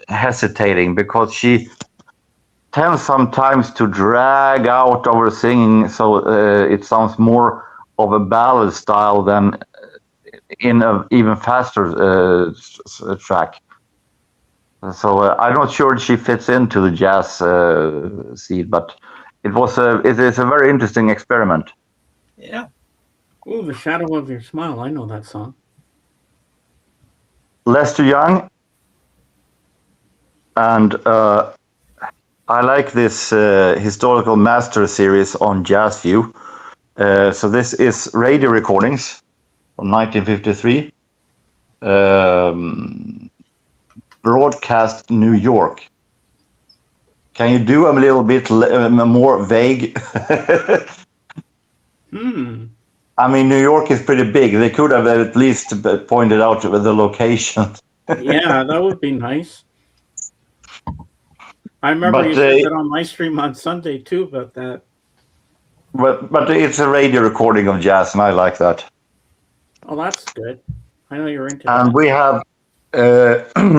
hesitating because she tends sometimes to drag out our singing, so it sounds more of a ballad style than in an even faster track. So I'm not sure she fits into the jazz scene, but it is a very interesting experiment. Yeah. Ooh, The Shadow of Your Smile. I know that song. Lester Young, and I like this historical master series on Jazz View. So this is radio recordings from 1953. Broadcast New York. Can you do a little bit more vague? I mean, New York is pretty big. They could have at least pointed out the location. Yeah, that would be nice. I remember you said that on my stream on Sunday too about that. But it's a radio recording of jazz, and I like that. Oh, that's good. I know you're into that. And we have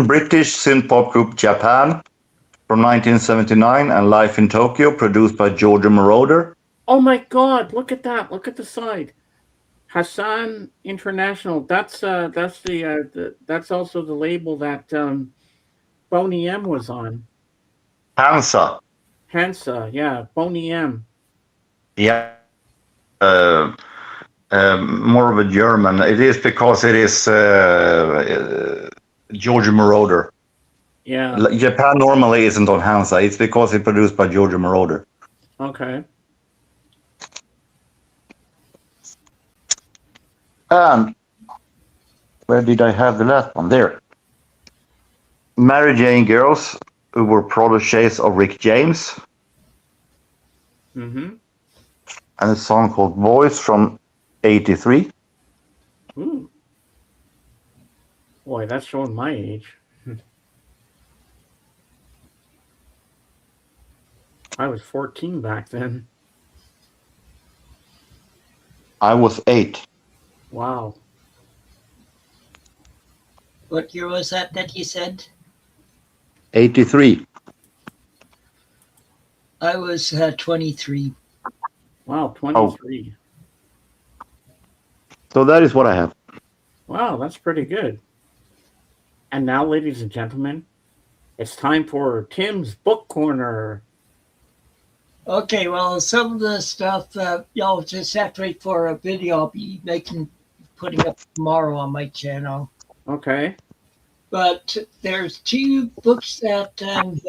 British synth pop group Japan from 1979 and Life in Tokyo, produced by Georgia Moroder. Oh my God! Look at that! Look at the side. Hassan International. That's that's also the label that Boney M was on. Hansa. Hansa, yeah, Boney M. Yeah. More of a German. It is because it is Georgia Moroder. Yeah. Japan normally isn't on Hansa. It's because it's produced by Georgia Moroder. Okay. And where did I have the last one? There. Mary Jane Girls, who were protégés of Rick James. Mm-hmm. And a song called Voice from 83. Ooh. Boy, that's showing my age. I was 14 back then. I was 8. Wow. What year was that you said? 83. I was 23. Wow, 23. Oh. So that is what I have. Wow, that's pretty good. And now, ladies and gentlemen, it's time for Tim's Book Corner. Okay, well, some of the stuff, y'all just have to wait for a video I'll be putting up tomorrow on my channel. Okay. but there's two books that I'm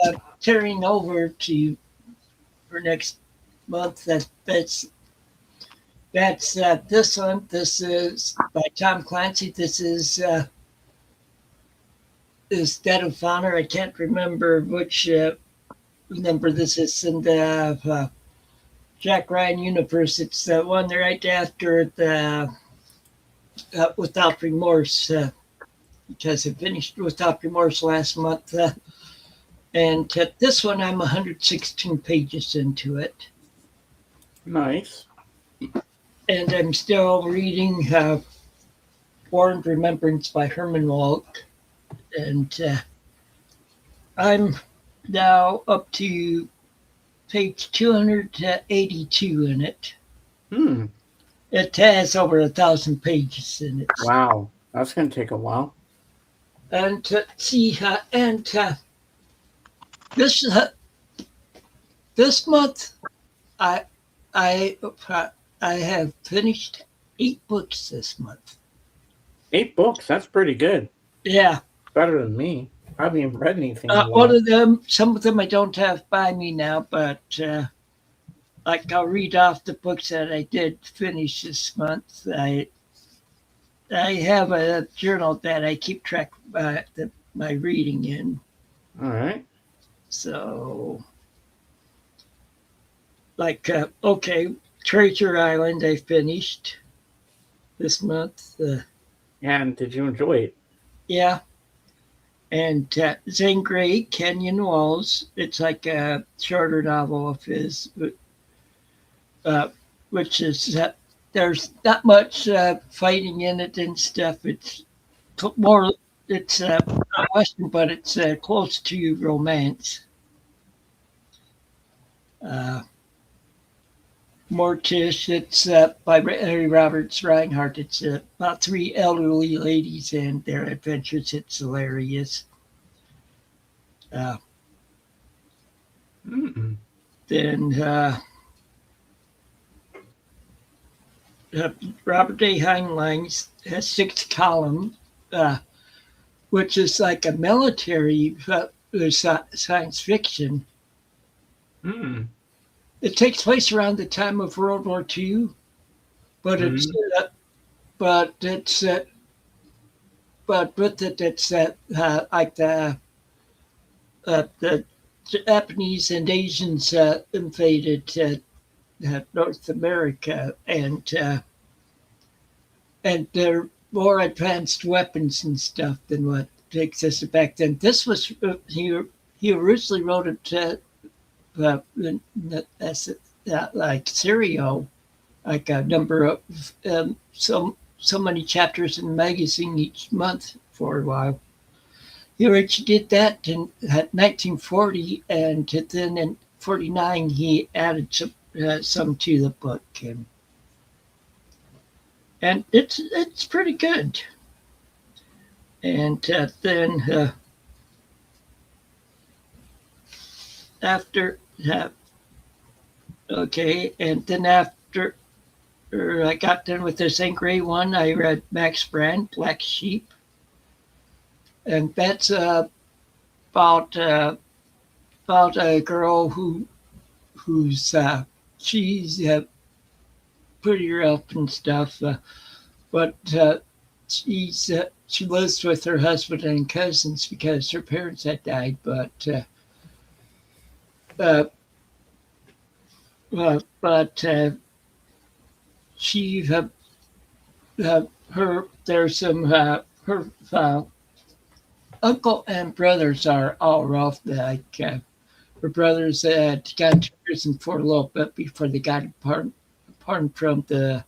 carrying over to for next month. That's this one. This is by Tom Clancy. This is Dead of Honor. I can't remember which number this is in the Jack Ryan universe. It's the one right after the Without Remorse, because I finished Without Remorse last month. And this one, I'm 116 pages into it. Nice. And I'm still reading War and Remembrance by Herman Wouk. And I'm now up to page 282 in it. It has over 1,000 pages in it. Wow, that's going to take a while. And this month, I have finished 8 books this month. 8 books, that's pretty good. Yeah. Better than me. I haven't even read anything. Some of them I don't have by me now, but like I'll read off the books that I did finish this month. I have a journal that I keep track of my reading in. All right. So, like, Treasure Island I finished this month. And did you enjoy it? Yeah. And Zane Grey, Canyon Walls. It's like a shorter novel of his, which is there's not much fighting in it and stuff. It's more, it's not Western, but it's close to romance. Mortish, it's by Harry Roberts Reinhardt. It's about 3 elderly ladies and their adventures. It's hilarious. Then Robert A. Heinlein has 6 columns, which is like a military science fiction. It takes place around the time of World War II, but it's like the Japanese and Asians invaded North America, and they're more advanced weapons and stuff than what existed back then. This was he originally wrote it as like serial, like a number of so many chapters in the magazine each month for a while. He originally did that in 1940, and then in 49 he added some to the book, and it's pretty good. And then after and then after I got done with the St. Grey one, I read Max Brand, Black Sheep, and that's about a girl who's she's pretty rough and stuff, but she lives with her husband and cousins because her parents had died, but she there's some her uncle and brothers are all rough. Like her brothers got to prison for a little bit before they got pardon from the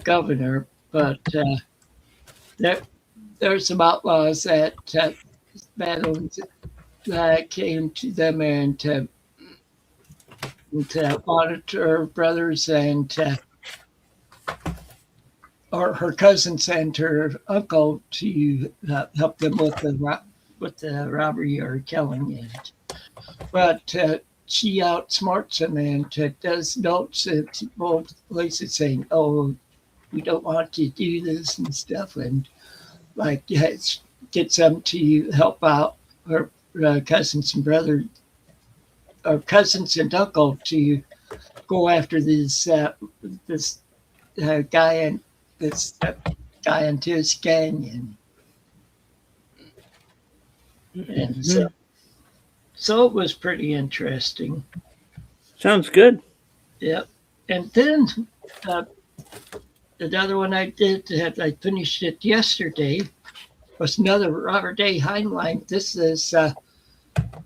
governor, but there's some outlaws that came to them and monitor her brothers and or her cousins and her uncle to help them with the robbery or killing it. But she outsmarts them and does notes at both places saying, "Oh, we don't want to do this" and stuff, and like gets them to help out her cousins and brother, or cousins and uncle, to go after this guy and guy and his gang, and so it was pretty interesting. Sounds good. Yep. And then another one I did, I finished it yesterday, was another Robert A. Heinlein. This is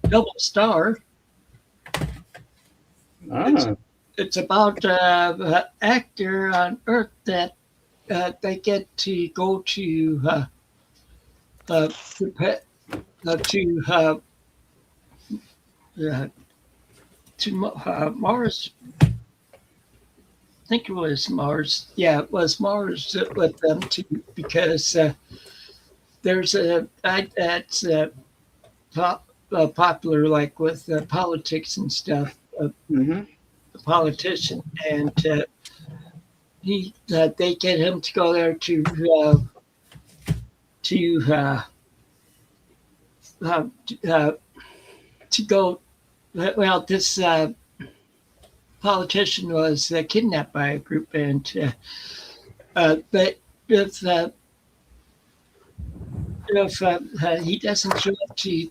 Double Star. It's about an actor on Earth that they get to go to Mars. I think it was Mars. Yeah, it was Mars with them too, because there's a guy that's popular, like with politics and stuff. A politician, and they get him to go there to go. Well, this politician was kidnapped by a group, and but if he doesn't show up to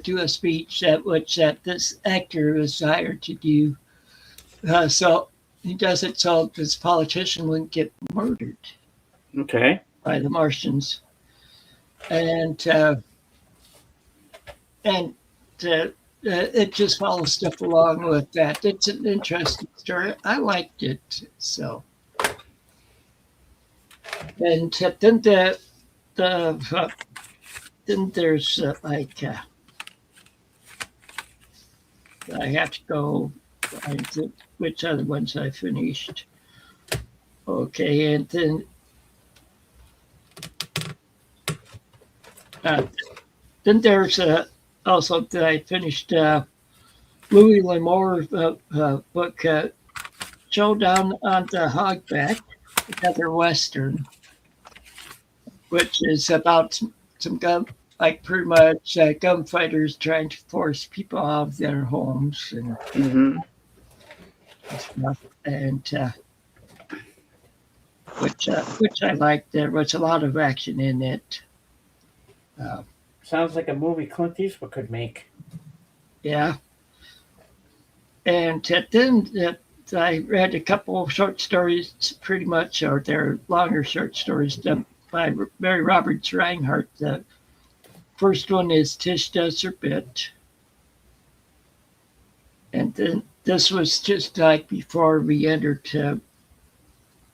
do a speech which this actor was hired to do, so he does it so this politician wouldn't get murdered. Okay. By the Martians, and it just follows stuff along with that. It's an interesting story. I liked it. So, and then then there's like I have to go find which other ones I finished. Okay, and then there's also that I finished Louis L'Amour's book, Showdown on the Hogback, another Western, which is about some gun, like pretty much gunfighters trying to force people out of their homes and stuff, and which I liked. There was a lot of action in it. Sounds like a movie Clint Eastwood could make. Yeah. And then I read a couple of short stories, pretty much, or they're longer short stories done by Mary Roberts Reinhardt. The first one is Tish Does Her Bit. And then this was just like before we entered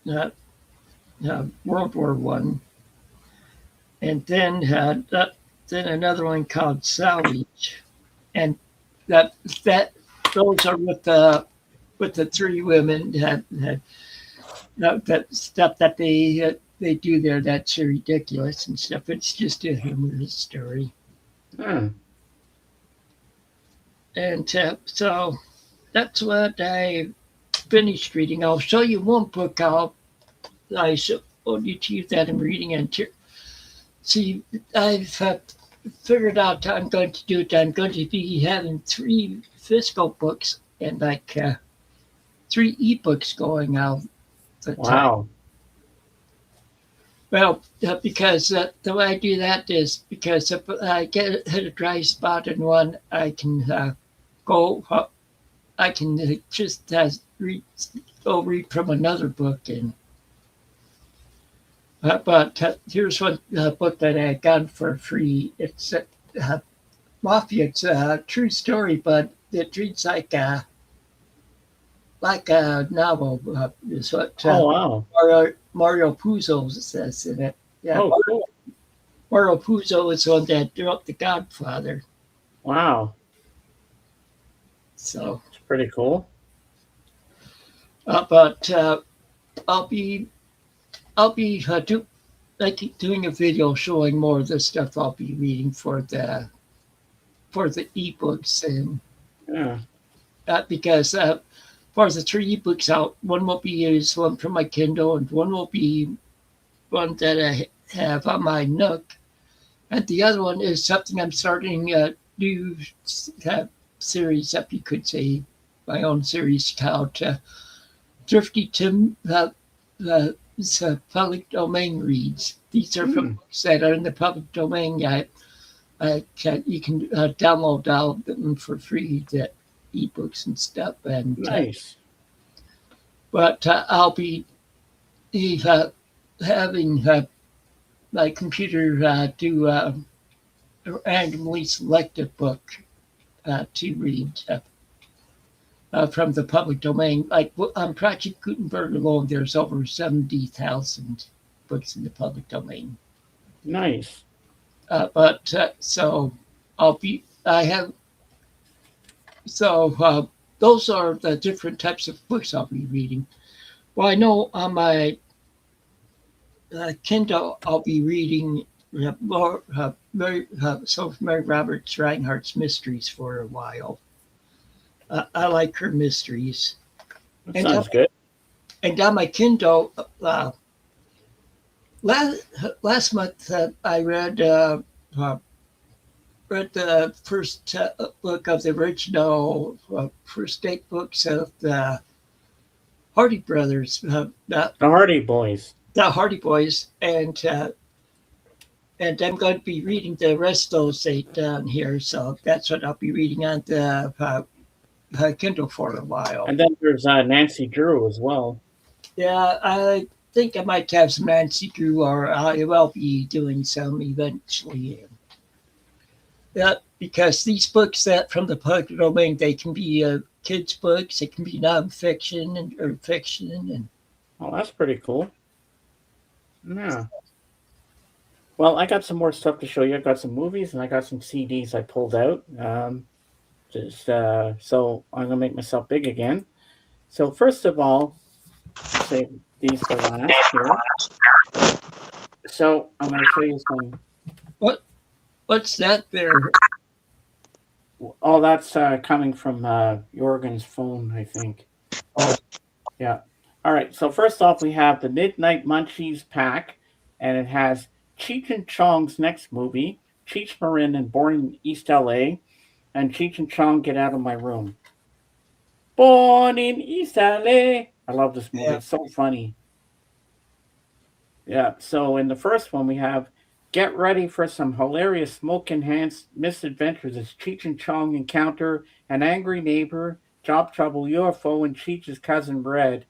World War One. And then another one called Salvage, and that those are with the three women that stuff that they do there that's ridiculous and stuff. It's just a humorous story. And so that's what I finished reading. I'll show you one book I showed you to you that I'm reading, and see, I've figured out I'm going to do it. I'm going to be having 3 physical books and like 3 ebooks going out. Wow. Well, because the way I do that is because if I hit a dry spot in one, I can just read from another book. And but here's one book that I got for free. It's Mafia. It's a true story, but it reads like a novel. Is what wow. Mario Puzo says in it. Yeah, cool. Mario Puzo is the one that drew up The Godfather. Wow. So it's pretty cool. But I'll be doing a video showing more of the stuff I'll be reading for the ebooks, and because for the 3 ebooks out, one will be one from my Kindle, and one will be one that I have on my Nook, And the other one is something I'm starting a new series up, you could say, my own series called Thrifty Tim public domain reads. These are from Hmm, books that are in the public domain. You can download all of them for free, the ebooks and stuff. And nice. but I'll be uh, having my computer do randomly select a book to read from the public domain. Like on Project Gutenberg alone, there's over 70,000 books in the public domain. Nice. But so I have, so those are the different types of books I'll be reading. Well, I know on my Kindle, I'll be reading more Mary Roberts Reinhardt's mysteries for a while. I like her mysteries. That And sounds good. and on my Kindle, last month I read the first book of the original first 8 books of the Hardy Brothers, The Hardy Boys. the Hardy Boys, and I'm going to be reading the rest of those 8 down here. So that's what I'll be reading on the Kindle for a while. And then there's Nancy Drew as well. Yeah, I think I might have some Nancy Drew, or I will be doing some eventually. Yeah, because these books that from the public domain, they can be kids' books, it can be nonfiction and or fiction, and Oh, that's pretty cool. Yeah. Well, I got some more stuff to show you. I got some movies and I got some CDs I pulled out. Just so I'm gonna make myself big again. So first of all, save these for last here. So I'm gonna show you some. what what's that there? Oh, that's coming from Jorgen's phone, I think. Oh, Yeah. All right. So first off, we have the Midnight Munchies pack, and it has Cheech and Chong's next movie, Cheech Marin and Born in East LA, and Cheech and Chong Get Out of My Room. Born in East LA. I love this movie. yeah, It's so funny. Yeah. So in the first one, we have get ready for some hilarious smoke enhanced misadventures as Cheech and Chong encounter an angry neighbor, job trouble UFO, and Cheech's cousin Red,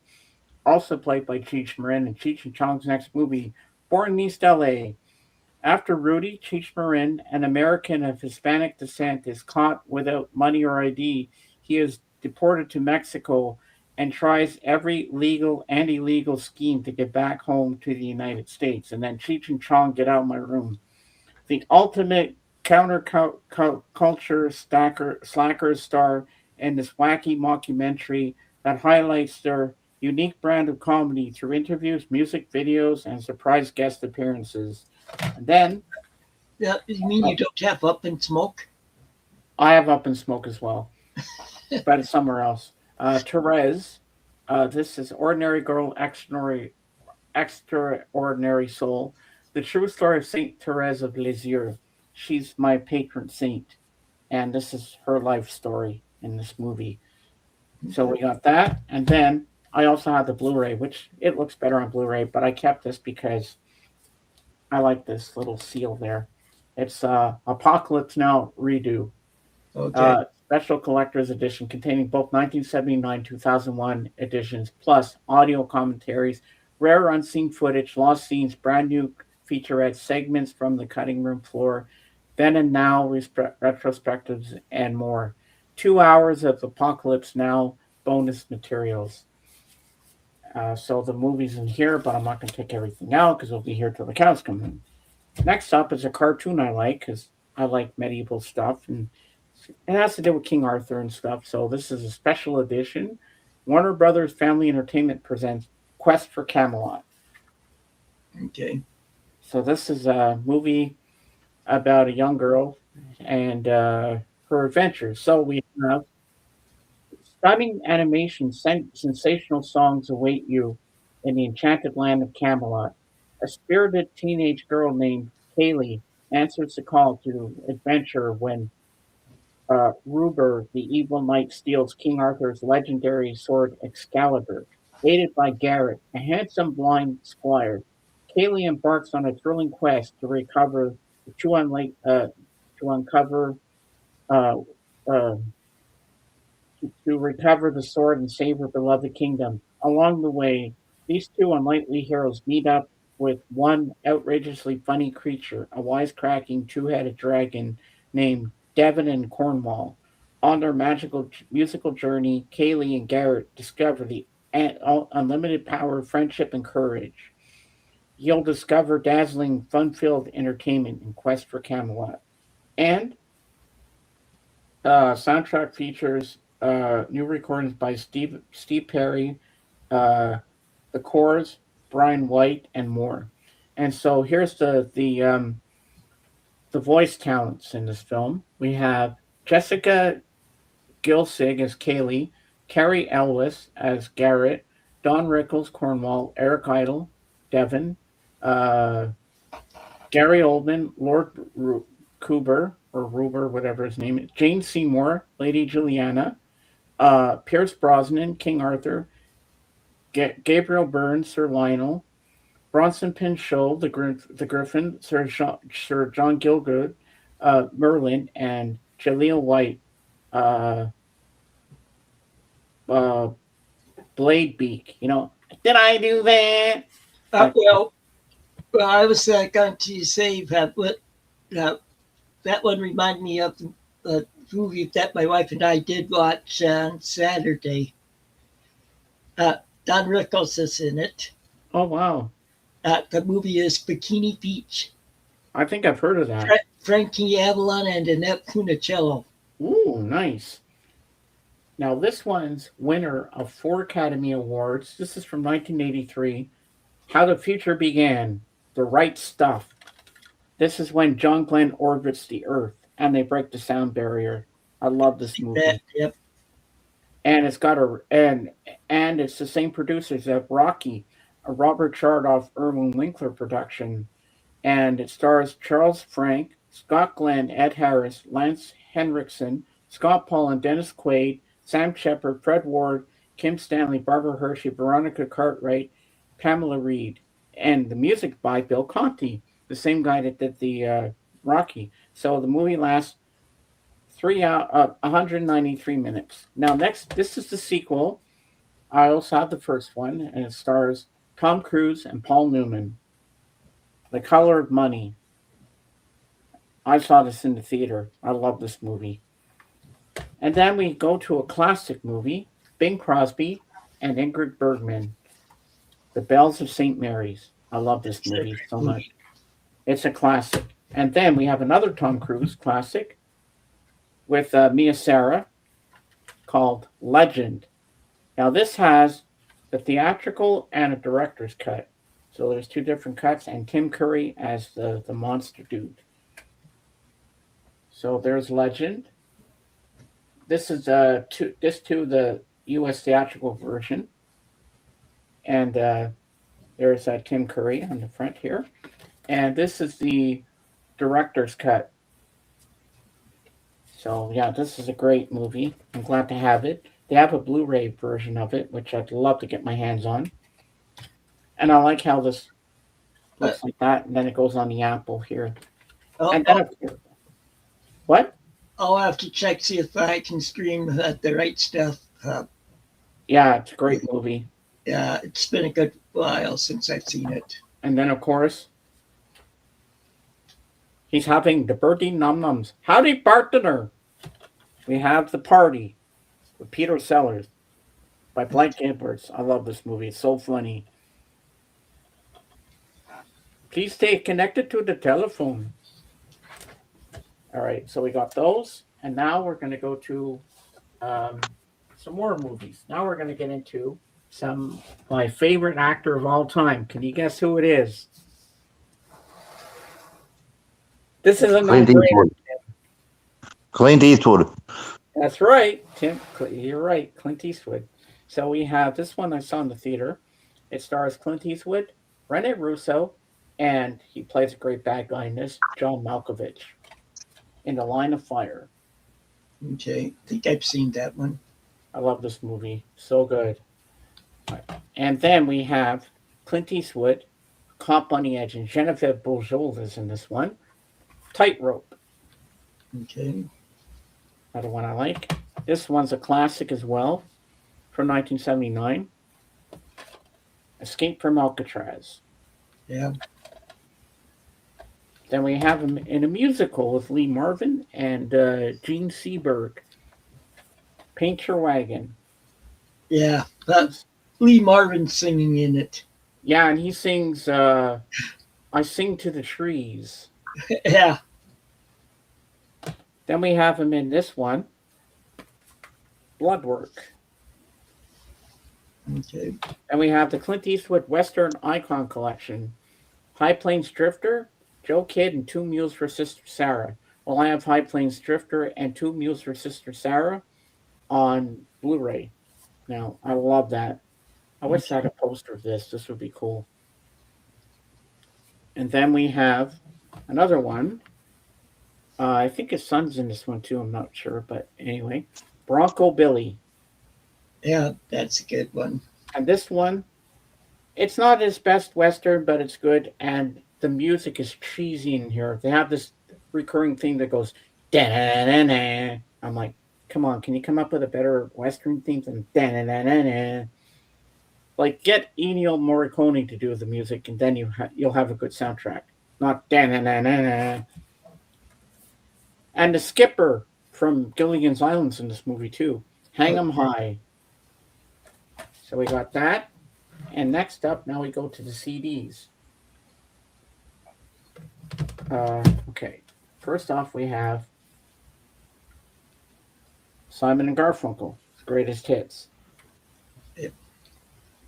also played by Cheech Marin in Cheech and Chong's next movie, Born in East LA. After Rudy, Cheech Marin, an American of Hispanic descent, is caught without money or ID, he is deported to Mexico and tries every legal and illegal scheme to get back home to the United States. And then Cheech and Chong Get Out of My Room. The ultimate counterculture slackers star in this wacky mockumentary that highlights their unique brand of comedy through interviews, music videos, and surprise guest appearances. And then yeah. You mean uh, you don't have Up and Smoke? I have Up in Smoke as well, but it's somewhere else. Therese, this is Ordinary Girl, Extraordinary Soul, the true story of Saint Therese of Lisieux. She's my patron saint, and this is her life story in this movie. So we got that, and then I also have the Blu-ray, which it looks better on Blu-ray, but I kept this because I like this little seal there. It's Apocalypse Now redo, Okay, special collector's edition containing both 1979 2001 editions, plus audio commentaries, rare unseen footage, lost scenes, brand new featurette segments from the cutting room floor, then and now retrospectives, and more. 2 hours of Apocalypse Now bonus materials. So the movie's in here, but I'm not going to take everything out because it'll be here till the cows come in. Next up is a cartoon I like because I like medieval stuff and it has to do with King Arthur and stuff. So this is a special edition. Warner Brothers Family Entertainment presents Quest for Camelot. okay, So this is a movie about a young girl and her adventures. So we have stunning animation, sensational songs await you in the enchanted land of Camelot. A spirited teenage girl named Kaylee answers the call to adventure when Ruber, the evil knight, steals King Arthur's legendary sword Excalibur. Aided by Garrett, a handsome blind squire, Kaylee embarks on a thrilling quest to recover to, unlike, to uncover uh, uh, to recover the sword and save her beloved kingdom. Along the way, these two unlikely heroes meet up with one outrageously funny creature, a wisecracking two-headed dragon named Devon and Cornwall. On their magical musical journey, Kaylee and Garrett discover the unlimited power of friendship and courage. You'll discover dazzling, fun-filled entertainment in Quest for Camelot. And soundtrack features new recordings by Steve Perry, uh, the Corrs, Brian White, and more. And so here's the voice talents in this film. We have Jessica Gilsig as Kaylee, Carrie Elwes as Garrett, Don Rickles, Cornwall, Eric Idle, Devon, uh, Gary Oldman, Lord Cooper, or Ruber, whatever his name is, Jane Seymour, Lady Juliana, Pierce Brosnan, King Arthur, Gabriel Byrne, Sir Lionel, Bronson Pinchot, the Griffin, Sir John Gielgud, Merlin, and Jaleel White, uh, uh, Blade Beak. Did I do that? Well, I was going to say that that one reminded me of the movie that my wife and I did watch on Saturday. Don Rickles is in it. Oh, wow. The movie is Bikini Beach. I think I've heard of that. Frankie Avalon and Annette Funicello. Ooh, nice. Now, this one's winner of 4 Academy Awards. This is from 1983. How the Future Began. The Right Stuff. This is when John Glenn orbits the Earth and they break the sound barrier. I love this movie. Yep. And it's got and it's the same producers of Rocky, a Robert Chardoff, Irwin Winkler production. And it stars Charles Frank, Scott Glenn, Ed Harris, Lance Henriksen, Scott Paul and Dennis Quaid, Sam Shepard, Fred Ward, Kim Stanley, Barbara Hershey, Veronica Cartwright, Pamela Reed, and the music by Bill Conti, the same guy that did the Rocky. So the movie lasts 193 minutes. Now, next, this is the sequel. I also have the first one, and it stars Tom Cruise and Paul Newman. The Color of Money. I saw this in the theater. I love this movie. And then we go to a classic movie, Bing Crosby and Ingrid Bergman, The Bells of St. Mary's. I love this movie so much. It's a classic. And then we have another Tom Cruise classic with Mia Sara called Legend. Now, this has the theatrical and a director's cut. So there's 2 different cuts, and Tim Curry as the monster dude. So there's Legend. This is the U.S. theatrical version, and there's Tim Curry on the front here, and this is the director's cut. So yeah, this is a great movie. I'm glad to have it. They have a Blu-ray version of it, which I'd love to get my hands on. And I like how this looks like that, and then it goes on the Apple here. And then what? I'll have to check, see if I can stream the right stuff. Yeah, it's a great movie. Yeah, it's been a good while since I've seen it. And then, of course, he's having the birdie num-nums. Howdy, partner. We have The Party with Peter Sellers by Blake Edwards. I love this movie. It's so funny. Please stay connected to the telephone. All right, so we got those. And now we're going to go to some more movies. Now we're going to get into my favorite actor of all time. Can you guess who it is? This is a Clint Eastwood. Clint Eastwood. That's right, Tim. You're right, Clint Eastwood. So we have this one I saw in the theater. It stars Clint Eastwood, Rene Russo, And he plays a great bad guy in this, John Malkovich, in The Line of Fire. Okay. I think I've seen that one. I love this movie. So good. And then we have Clint Eastwood, Cop on the Edge, and Genevieve Bujold is in this one. Tightrope, Okay. another one I like. This one's a classic as well, from 1979. Escape from Alcatraz. Yeah. Then we have him in a musical with Lee Marvin and Gene Seberg. Paint Your Wagon. Yeah. Lee Marvin singing in it. Yeah, and he sings I Sing to the Trees. Yeah. Then we have him in this one, Bloodwork. Okay. And we have the Clint Eastwood Western Icon Collection. High Plains Drifter, Joe Kidd, and Two Mules for Sister Sarah. Well, I have High Plains Drifter and Two Mules for Sister Sarah on Blu-ray. Now, I love that. I wish I had a poster of this. This would be cool. And then we have another one. I think his son's in this one too. I'm not sure. But anyway, Bronco Billy. Yeah, that's a good one. And this one, it's not his best Western, but it's good. And the music is cheesy in here. They have this recurring theme that goes, da-na-na-na. I'm like, come on, can you come up with a better Western theme than da-na-na-na-na? Like, get Ennio Morricone to do the music, and then you'll have a good soundtrack. Not da-na-na-na-na. And the skipper from Gilligan's Island's in this movie, too. Hang 'em High. So we got that. And next up, now we go to the CDs. Okay. First off, we have Simon and Garfunkel, Greatest Hits. Yep.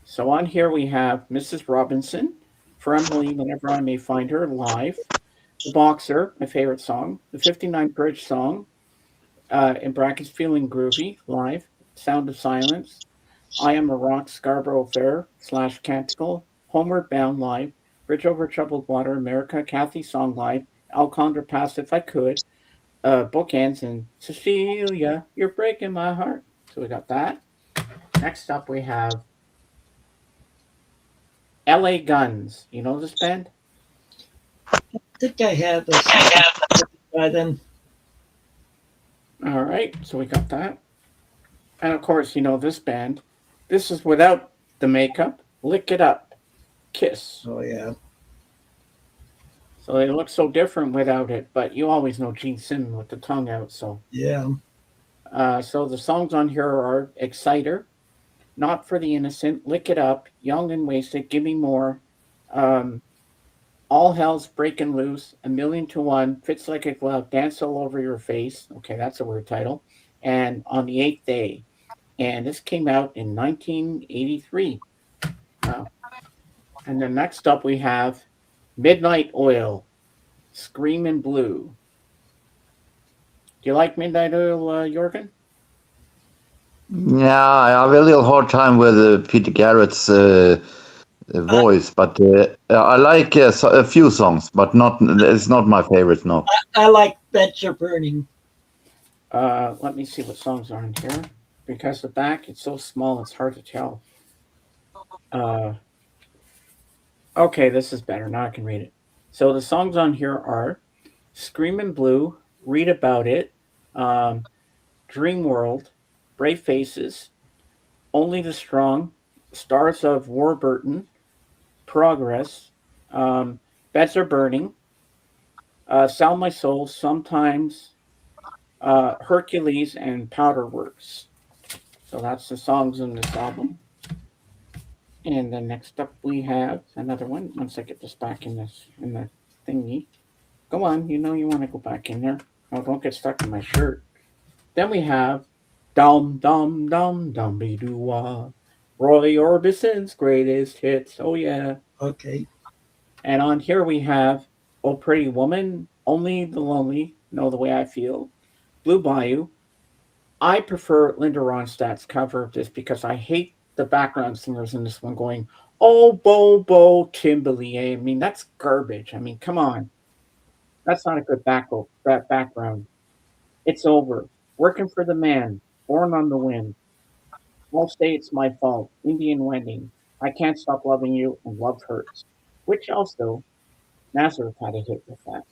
So on here we have Mrs. Robinson, For Emily Whenever I May Find Her, live. The Boxer, my favorite song. The 59 Bridge song, in brackets, Feeling Groovy, live. Sound of Silence. I Am a Rock, Scarborough Fair / Canticle. Homeward Bound, live. Bridge Over Troubled Water, America. Kathy Song, live. Alcondra Pass If I Could. Bookends, and Cecilia, You're Breaking My Heart. So we got that. Next up we have LA Guns. You know this band? I think I have a by them. All right, so we got that. And of course, you know this band. This is without the makeup. Lick It Up. Kiss. Oh yeah. So they look so different without it, but you always know Gene Simmons with the tongue out. So Yeah. so the songs on here are Exciter, Not for the Innocent, Lick It Up, Young and Wasted, Give Me More, All Hell's Breaking Loose, A Million to One, Fits Like a Glove, Dance All Over Your Face. Okay, that's a weird title. And On the Eighth Day. And this came out in 1983. And then next up we have Midnight Oil, Screamin' Blue. Do you like Midnight Oil, Jorgen? Yeah, I have a little hard time with Peter Garrett's voice, but I like a few songs, but it's not my favorite. No. I like Bet You're Burning. Let me see what songs are in here. Because the back, it's so small, it's hard to tell. Okay, this is better. Now I can read it. So the songs on here are Screamin' Blue, Read About It, Dream World, Brave Faces, Only the Strong, Stars of Warburton, Progress, Beds Are Burning, Sell My Soul, Sometimes, Hercules, and Powder Works. So that's the songs in this album. And then next up we have another one. Once I get this back in the thingy. Go on, you know you want to go back in there. Oh, don't get stuck in my shirt. Then we have Dum Dum Dum Dum Be Doo Wah, Roy Orbison's Greatest Hits. Oh yeah. Okay. And on here we have Oh Pretty Woman, Only the Lonely, Know the Way I Feel, Blue Bayou. I prefer Linda Ronstadt's cover of this because I hate the background singers in this one going, Oh, Bobo Timberly. I mean, that's garbage. I mean, come on. That's not a good background. It's over. Working for the man. Born on the wind. Won't say it's my fault. Indian wedding. I can't stop loving you and love hurts. Which also, Nazareth had a hit with that.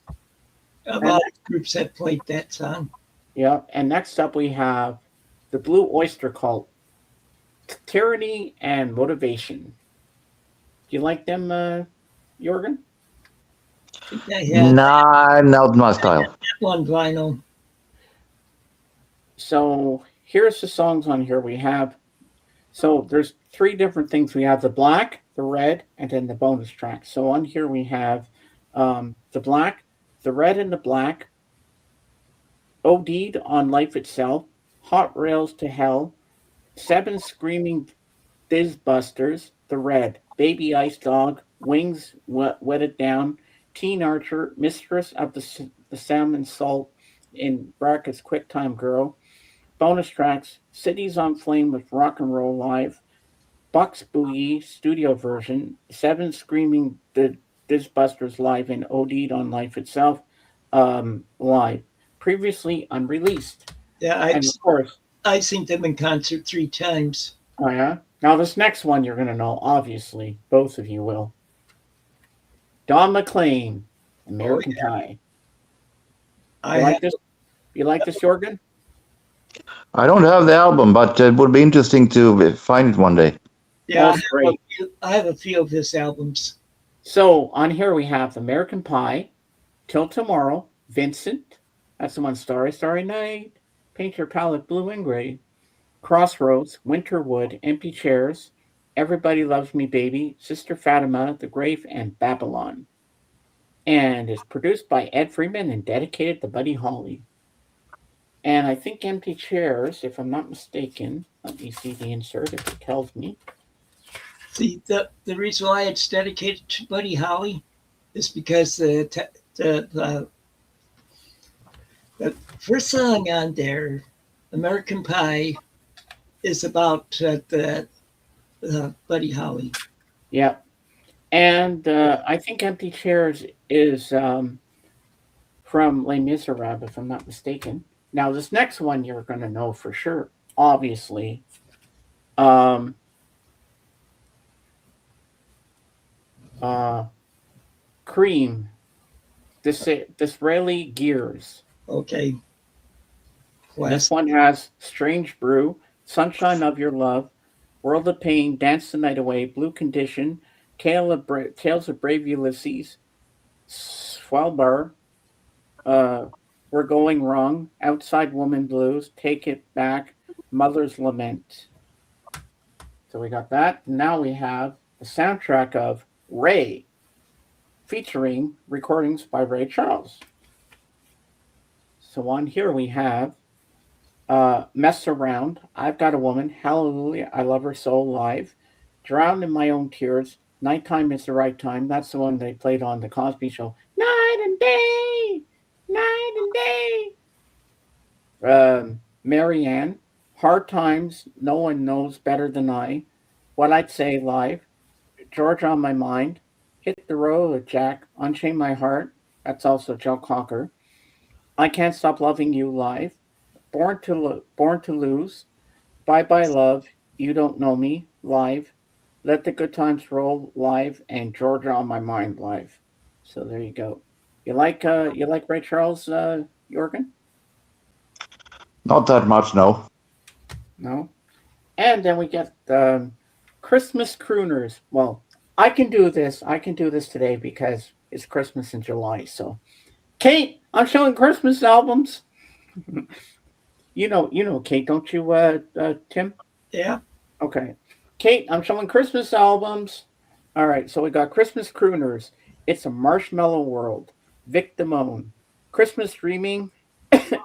A And lot of groups have played that song. yeah, and next up we have the Blue Oyster Cult. Tyranny and Motivation. Do you like them, Jorgen? I think I had Nah, not my style. that one vinyl. So here's the songs on here we have. So there's three different things. We have the black, the red, and then the bonus track. So on here we have the black, the red and the black, OD'd on life itself, hot rails to hell, seven screaming Dizzbusters, the red, baby ice dog, wings wetted down, teen archer, mistress of the salmon salt, in brackets quicktime girl, bonus tracks, cities on flame with rock and roll live, Bucks Boogie studio version, seven screaming Dizzbusters live and OD'd on life itself, live, previously unreleased, Yeah, and of course, I've seen them in concert 3 times. oh yeah. Now this next one you're gonna know, obviously, both of you will. Don McLean, American Pie. I You have, like this? You like this, Jorgen? I don't have the album, but it would be interesting to find it one day. yeah, That's great. I have a few of his albums. So on here we have American Pie, Till Tomorrow, Vincent. That's the one. Starry, Starry Night. Paint Your Palette Blue and Gray. Crossroads, Winterwood, Empty Chairs, Everybody Loves Me Baby, Sister Fatima, The Grave, and Babylon. And is produced by Ed Freeman and dedicated to Buddy Holly. And I think Empty Chairs, if I'm not mistaken, let me see the insert if it tells me. See, the reason why it's dedicated to Buddy Holly is because the first song on there, American Pie, is about the Buddy Holly. Yeah. And I think Empty Chairs is from Les Miserables, if I'm not mistaken. Now, this next one you're going to know for sure, obviously. Um, Cream, Disraeli Gears. Okay. This one has Strange Brew, Sunshine of Your Love, World of Pain, Dance the Night Away, Blue Condition, Tales of Brave Ulysses, Swalbar, We're Going Wrong, Outside Woman Blues, Take It Back, Mother's Lament. So we got that. Now we have the soundtrack of Ray, featuring recordings by Ray Charles. So on here we have Mess Around, I've Got a Woman, Hallelujah, I Love Her So live, Drown in My Own Tears, Nighttime is the Right Time. That's the one they played on the Cosby Show. Night and day, night and day. Marianne, Hard Times, No One Knows Better Than I, What I'd Say live, George on My Mind, Hit the Road, Jack, Unchain My Heart. That's also Joe Cocker. I Can't Stop Loving You live, Born to Lose, Bye Bye Love, You Don't Know Me live, Let the Good Times Roll live, and Georgia on My Mind live. So there you go. You like Ray Charles, Jorgen? Not that much, no. No. And then we get Christmas crooners. Well, I can do this. I can do this today because it's Christmas in July. So, Kate, I'm showing Christmas albums. You know, Kate, don't you, Tim? Yeah. Okay. Kate, I'm showing Christmas albums. All right, so we got Christmas crooners. It's a Marshmallow World. Vic Damone. Christmas Dreaming,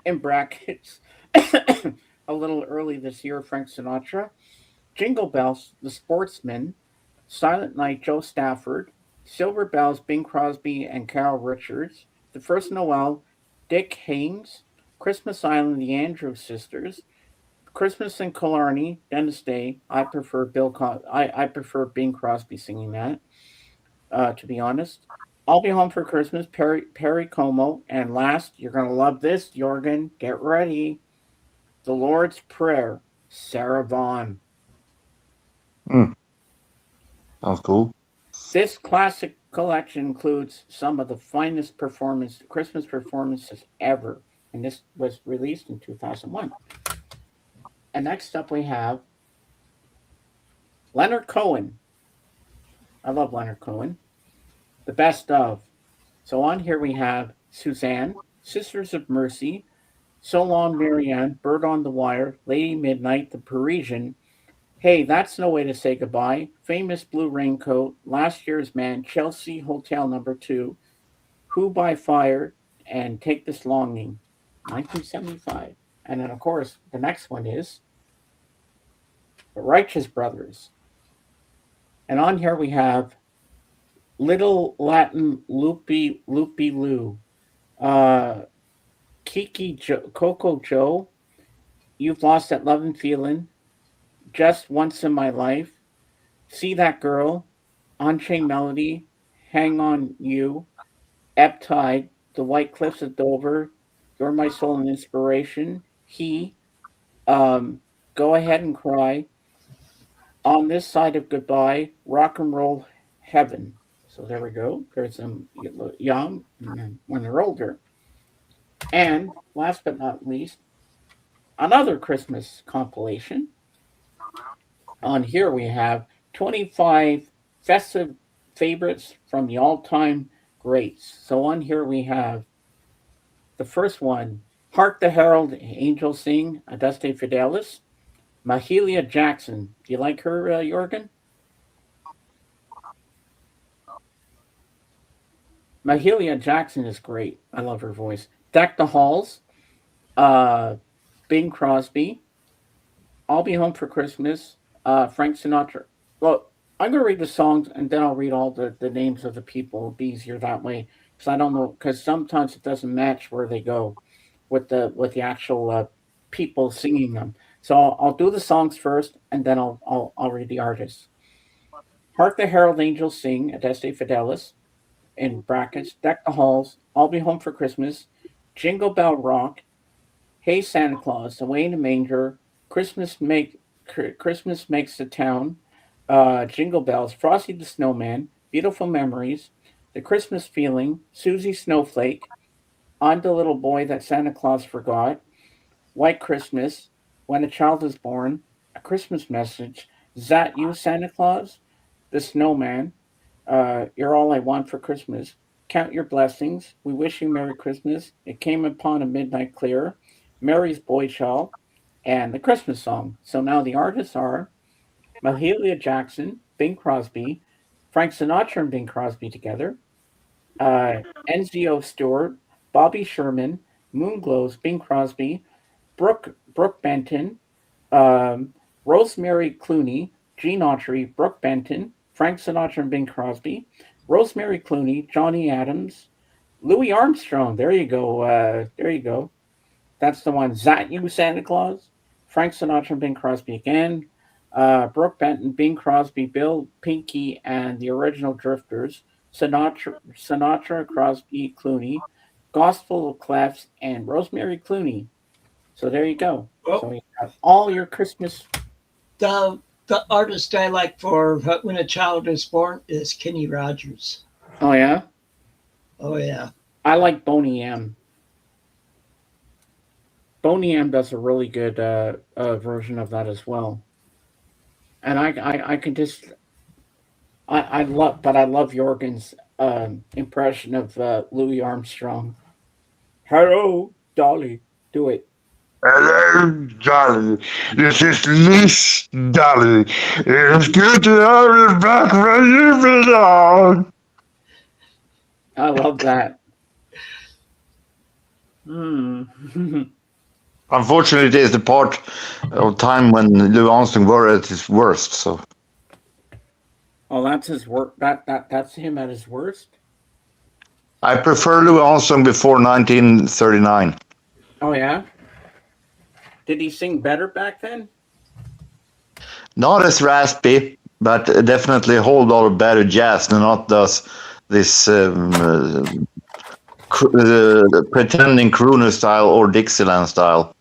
in brackets. A little early this year, Frank Sinatra. Jingle Bells, The Sportsman. Silent Night, Joe Stafford. Silver Bells, Bing Crosby and Carol Richards. The First Noel, Dick Haynes. Christmas Island, The Andrews Sisters. Christmas in Killarney, Dennis Day. I prefer I prefer Bing Crosby singing that. To be honest, I'll be home for Christmas. Perry Como, and last, you're gonna love this, Jorgen. Get ready. The Lord's Prayer, Sarah Vaughan. Sounds cool. This classic collection includes some of the finest Christmas performances ever, and this was released in 2001. And next up we have Leonard Cohen. I love Leonard Cohen. The best of. So on here we have Suzanne, Sisters of Mercy, So Long Marianne, Bird on the Wire, Lady Midnight, The Parisian, Hey, That's No Way to Say Goodbye, Famous Blue Raincoat, Last Year's Man, Chelsea Hotel Number 2, Who by Fire, and Take This Longing, 1975. And then, of course, the next one is The Righteous Brothers. And on here we have Little Latin Loopy Loo, Coco Joe, You've Lost That Lovin' Feelin', Just Once in My Life, See That Girl, On-Chain Melody, Hang On You, Ebb Tide, The White Cliffs of Dover, You're My Soul and Inspiration, Go Ahead and Cry, On This Side of Goodbye, Rock and Roll Heaven. So there we go. There's them young and when they're older. And last but not least, another Christmas compilation. On here we have 25 festive favorites from the all-time greats. So on here we have the first one, Hark the Herald Angels Sing, Adeste Fidelis, Mahalia Jackson. Do you like her, Jorgen? Mahalia Jackson is great. I love her voice. Deck the Halls, Bing Crosby, I'll Be Home for Christmas, Frank Sinatra. Well, I'm going to read the songs and then I'll read all the names of the people. It'll be easier that way because I don't know, because sometimes it doesn't match where they go with the actual people singing them. So I'll do the songs first and then I'll read the artists. Hark the Herald Angels Sing, Adeste Fidelis, in brackets, Deck the Halls, I'll Be Home for Christmas, Jingle Bell Rock, Hey Santa Claus, Away in the Manger, Christmas Makes the Town, Jingle Bells, Frosty the Snowman, Beautiful Memories, The Christmas Feeling, Susie Snowflake, I'm the Little Boy That Santa Claus Forgot, White Christmas, When a Child is Born, A Christmas Message, Is That You, Santa Claus, The Snowman, You're All I Want for Christmas, Count Your Blessings, We Wish You Merry Christmas, It Came Upon a Midnight Clear, Mary's Boy Child, and the Christmas song. So now the artists are Mahalia Jackson, Bing Crosby, Frank Sinatra and Bing Crosby together, Enzio Stewart, Bobby Sherman, Moonglows, Bing Crosby, Brooke Benton, Rosemary Clooney, Gene Autry, Brooke Benton, Frank Sinatra and Bing Crosby, Rosemary Clooney, Johnny Adams, Louis Armstrong. There you go. There you go. That's the one. Is That You, Santa Claus? Frank Sinatra and Bing Crosby again. Brooke Benton, Bing Crosby, Bill Pinky, and the original Drifters. Sinatra, Crosby, Clooney, Gospel of Clefs, and Rosemary Clooney. So there you go. Oh. So you have all your Christmas. The artist I like for When a Child is Born is Kenny Rogers. Oh, yeah? Oh, yeah. I like Boney M. Boney M does a really good version of that as well. And I can just I love Jorgen's impression of Louis Armstrong. Hello, Dolly. Do it. Hello, Dolly. This is Liz Dolly. It's good to have you back where you belong. I love that. Unfortunately, it is the part of time when Louis Armstrong were at his worst. So, Oh, that's his work. That's him at his worst. I prefer Louis Armstrong before 1939. Oh yeah. Did he sing better back then? Not as raspy, but definitely a whole lot of better jazz than not does this pretending crooner style or Dixieland style.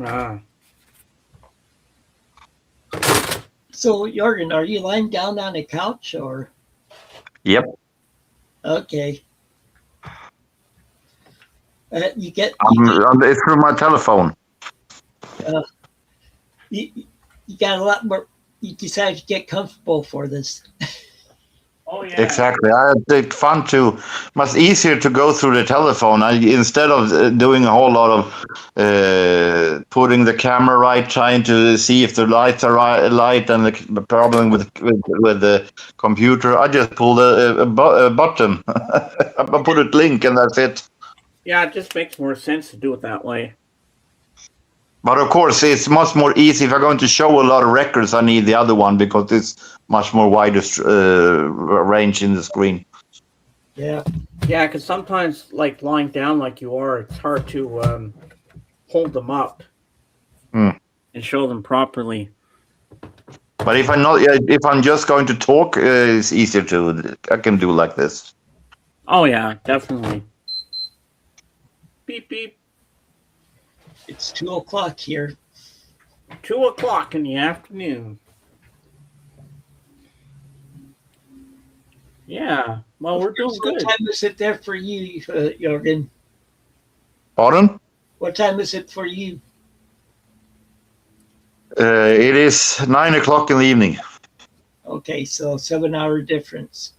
Ah. So, Jorgen, are you lying down on a couch or? Yep. Okay. You It's through my telephone. got a lot more. You decided to get comfortable for this. Oh yeah. Exactly. It's fun to, much easier to go through the telephone. Instead of doing a whole lot of putting the camera right, trying to see if the lights are light, and the problem with the computer, I just pull a button. I put a link, and that's it. Yeah, it just makes more sense to do it that way. But of course, it's much more easy. If I'm going to show a lot of records, I need the other one because it's much more wider range in the screen. Yeah. Yeah, because sometimes, like lying down like you are, it's hard to hold them up and show them properly. But if I'm just going to talk, it's easier to. I can do like this. Oh yeah, definitely. Beep beep. It's 2:00 here. 2:00 in the afternoon. Yeah, well, we're doing good. What time is it there for you, Jorgen? Pardon? What time is it for you? It is 9:00 in the evening. Okay, so 7-hour difference.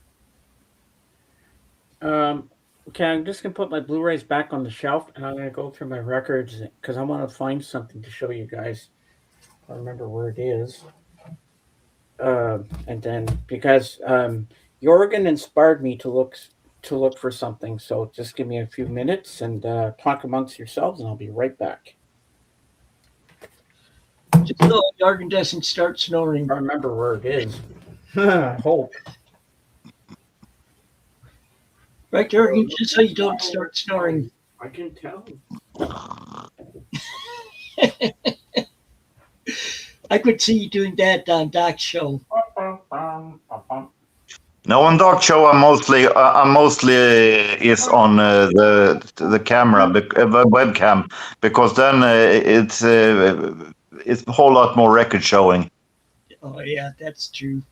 Okay, I'm just gonna put my Blu-rays back on the shelf, and I'm gonna go through my records because I want to find something to show you guys. I remember where it is. And then because Jorgen inspired me to look for something, so just give me a few minutes and talk amongst yourselves, and I'll be right back. Just so Jorgen doesn't start snoring. I remember where it is. I hope. Right, Jorgen, just so you don't start snoring. I can tell. I could see you doing that on Doc's show. No, on Dark Show, I'm mostly is on the camera, webcam, because then it's a whole lot more record showing. Oh yeah, that's true.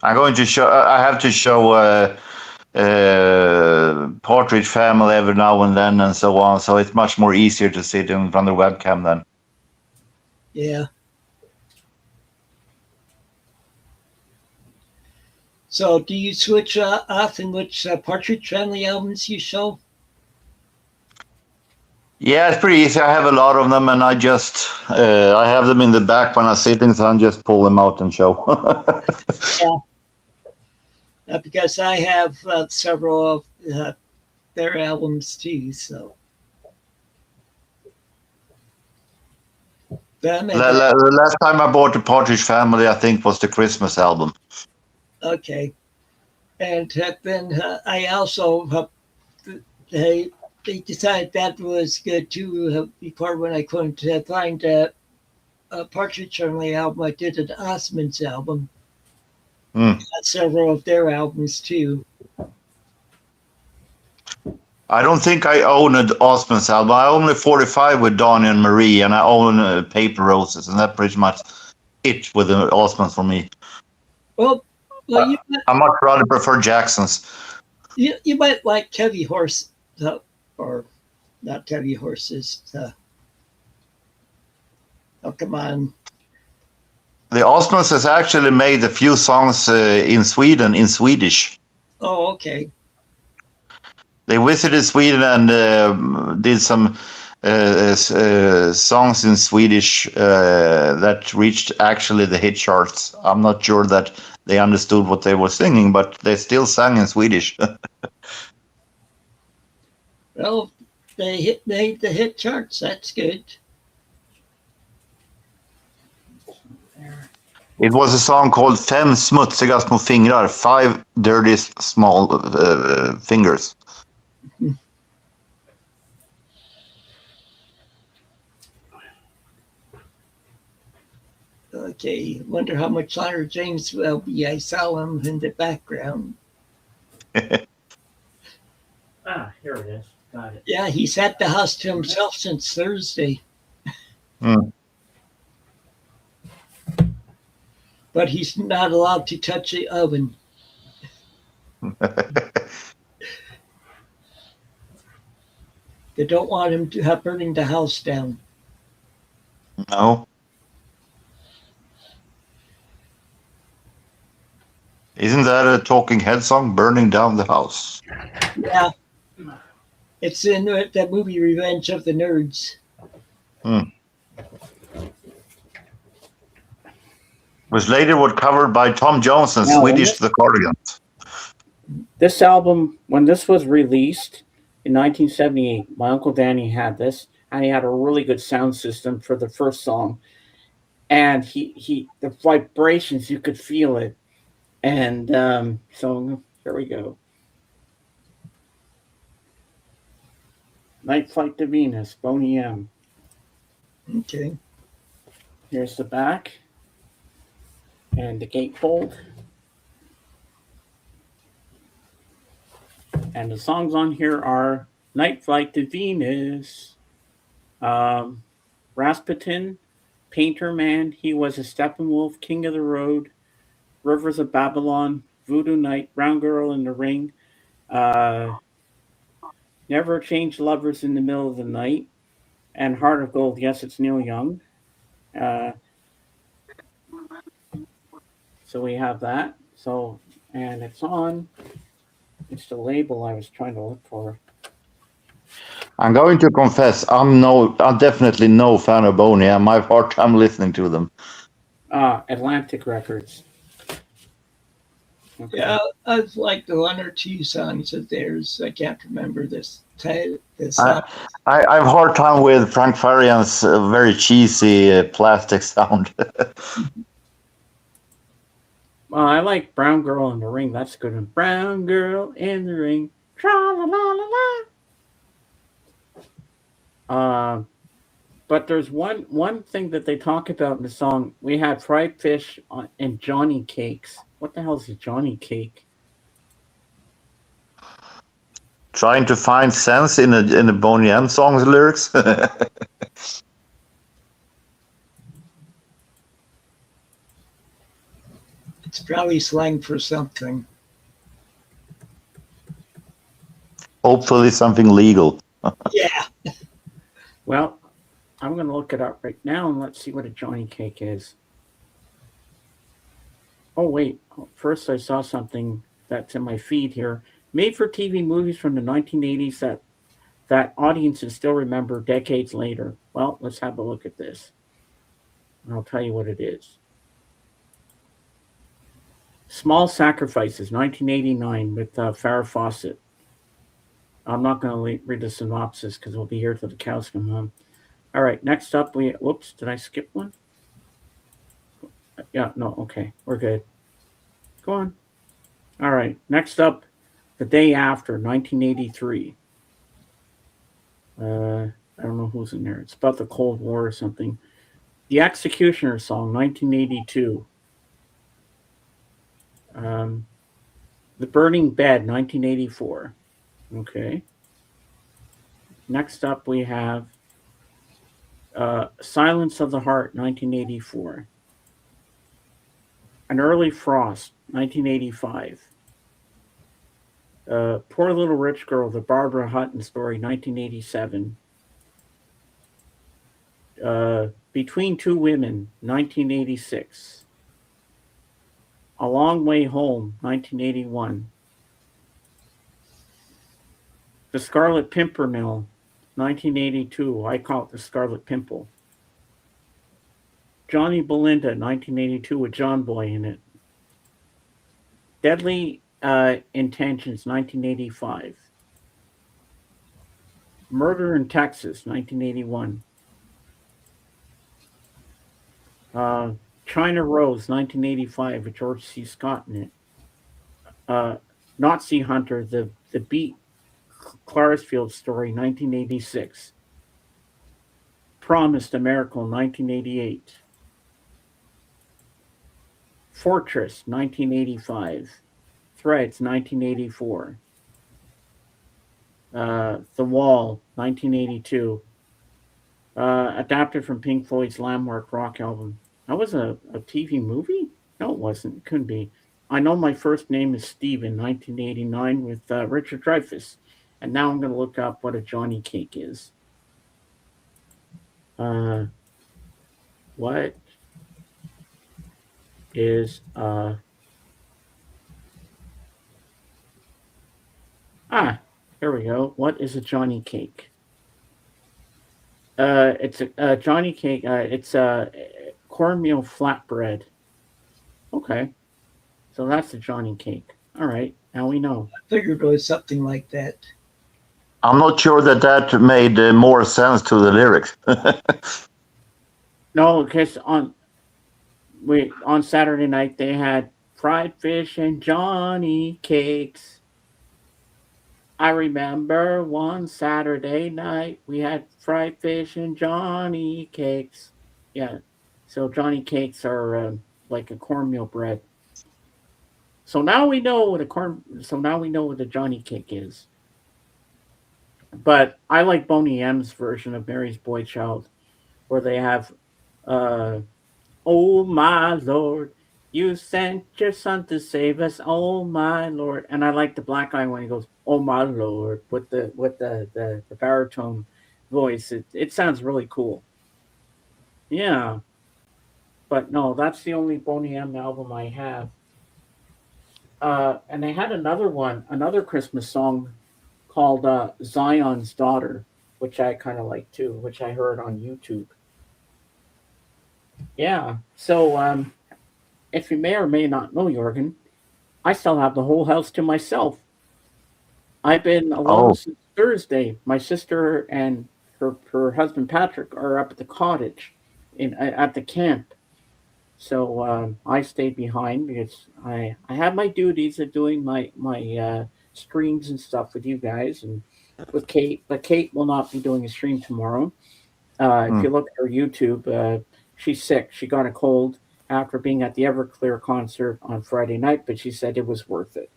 I'm going to show. I have to show Partridge Family every now and then, and so on. So it's much more easier to sit in front of the webcam then. Yeah. So do you switch off in which Partridge Family albums you show? Yeah, it's pretty easy. I have a lot of them, and I just I have them in the back when I'm sitting, so I just pull them out and show. Yeah. Because I have several of their albums too. So. The last time I bought the Partridge Family, I think, was the Christmas album. Okay. And then I also, they decided that was good too. Before when I couldn't find a Partridge Family album, I did an Osmonds album. Several of their albums too. I don't think I own an Osmonds album. I own a 45 with Donnie and Marie, and I own Paper Roses, and that's pretty much it with the Osmonds for me. Well, I much rather prefer Jackson's. You might like Heavy Horse, or not Heavy Horses. Oh, come on. The Osmonds has actually made a few songs in Sweden in Swedish. Oh, okay. They visited Sweden and did some songs in Swedish that reached actually the hit charts. I'm not sure that they understood what they were singing, but they still sang in Swedish. Well, they made the hit charts. That's good. It was a song called Fem smutsiga små fingrar, 5 dirty small fingers. Okay, wonder how much longer James will be. I saw him in the background. Ah, here it is. Got it. Yeah, he's at the house to himself since Thursday, Mm. but he's not allowed to touch the oven. They don't want him to have burning the house down. No. Isn't that a Talking Head song, Burning Down the House? Yeah, it's in that movie Revenge of the Nerds. Was later was covered by Tom Jones and Now, Swedish The Cardigans. This album, when this was released in 1978, my Uncle Danny had this, and he had a really good sound system for the first song. And the vibrations, you could feel it. And so here we go. Night Flight to Venus, Boney M. Okay. Here's the back. And the gatefold. And the songs on here are Night Flight to Venus, Rasputin, Painter Man, He Was a Steppenwolf, King of the Road, Rivers of Babylon, Voodoo Night, Brown Girl in the Ring, Never Change Lovers in the Middle of the Night, and Heart of Gold. Yes, it's Neil Young. So we have that. So, and it's on. It's the label I was trying to look for. I'm going to confess, I'm definitely no fan of Boney. I have a hard time listening to them. Atlantic Records. Okay. Yeah, I've liked the one or two songs of theirs. I can't remember this title. I have a hard time with Frank Farian's very cheesy plastic sound. I like Brown Girl in the Ring. That's good one. Brown Girl in the Ring. Tra-la-la-la-la. But there's one thing that they talk about in the song. We had fried fish and Johnny cakes. What the hell is a Johnny cake? Trying to find sense in a Boney M song's lyrics. It's probably slang for something. Hopefully something legal. Yeah. Well, I'm going to look it up right now and let's see what a Johnny cake is. Oh, wait. First, I saw something that's in my feed here. Made-for-TV movies from the 1980s that audiences still remember decades later. Well, let's have a look at this. And I'll tell you what it is. Small Sacrifices, 1989, with Farrah Fawcett. I'm not going to read the synopsis because we'll be here till the cows come home. All right, next up, whoops, did I skip one? Yeah, no, okay, we're good. Go on. All right, next up, The Day After, 1983. I don't know who's in there. It's about the Cold War or something. The Executioner Song, 1982. The Burning Bed, 1984. Okay. Next up, we have Silence of the Heart, 1984. An Early Frost, 1985. Poor Little Rich Girl, The Barbara Hutton Story, 1987. Between Two Women, 1986. A Long Way Home, 1981. The Scarlet Pimpernel, 1982. I call it The Scarlet Pimple. Johnny Belinda, 1982, with John Boy in it. Deadly Intentions, 1985. Murder in Texas, 1981. China Rose, 1985, with George C. Scott in it. Nazi Hunter, the Beat Clarksfield Story, 1986. Promised a Miracle, 1988. Fortress, 1985. Threads, 1984. The Wall, 1982. Adapted from Pink Floyd's landmark rock album. That was a TV movie? No, it wasn't. It couldn't be. I Know My First Name is Steve in 1989 with Richard Dreyfuss. And now I'm going to look up what a Johnny Cake is. What is here we go. What is a Johnny Cake? It's a Johnny Cake. It's a cornmeal flatbread. Okay, so that's a Johnny Cake. All right, now we know. I figured it was something like that. I'm not sure that made more sense to the lyrics. No, because on Saturday night they had fried fish and Johnny Cakes. I remember one Saturday night we had fried fish and Johnny Cakes. Yeah, so Johnny Cakes are like a cornmeal bread. So now we know what a Johnny Cake is. But I like Boney M's version of Mary's Boy Child, where they have, "Oh my Lord, you sent your son to save us, oh my Lord." And I like the black guy when he goes, "Oh my Lord," with the baritone voice. It sounds really cool. Yeah, but no, that's the only Boney M album I have. And they had another Christmas song called Zion's Daughter, which I kind of like too, which I heard on YouTube. Yeah. So if you may or may not know, Jorgen, I still have the whole house to myself. I've been alone since Thursday. My sister and her husband Patrick are up at the cottage at the camp. So I stayed behind because I have my duties of doing my streams and stuff with you guys and with Kate. But Kate will not be doing a stream tomorrow. If you look at her YouTube, she's sick. She got a cold after being at the Everclear concert on Friday night, but she said it was worth it.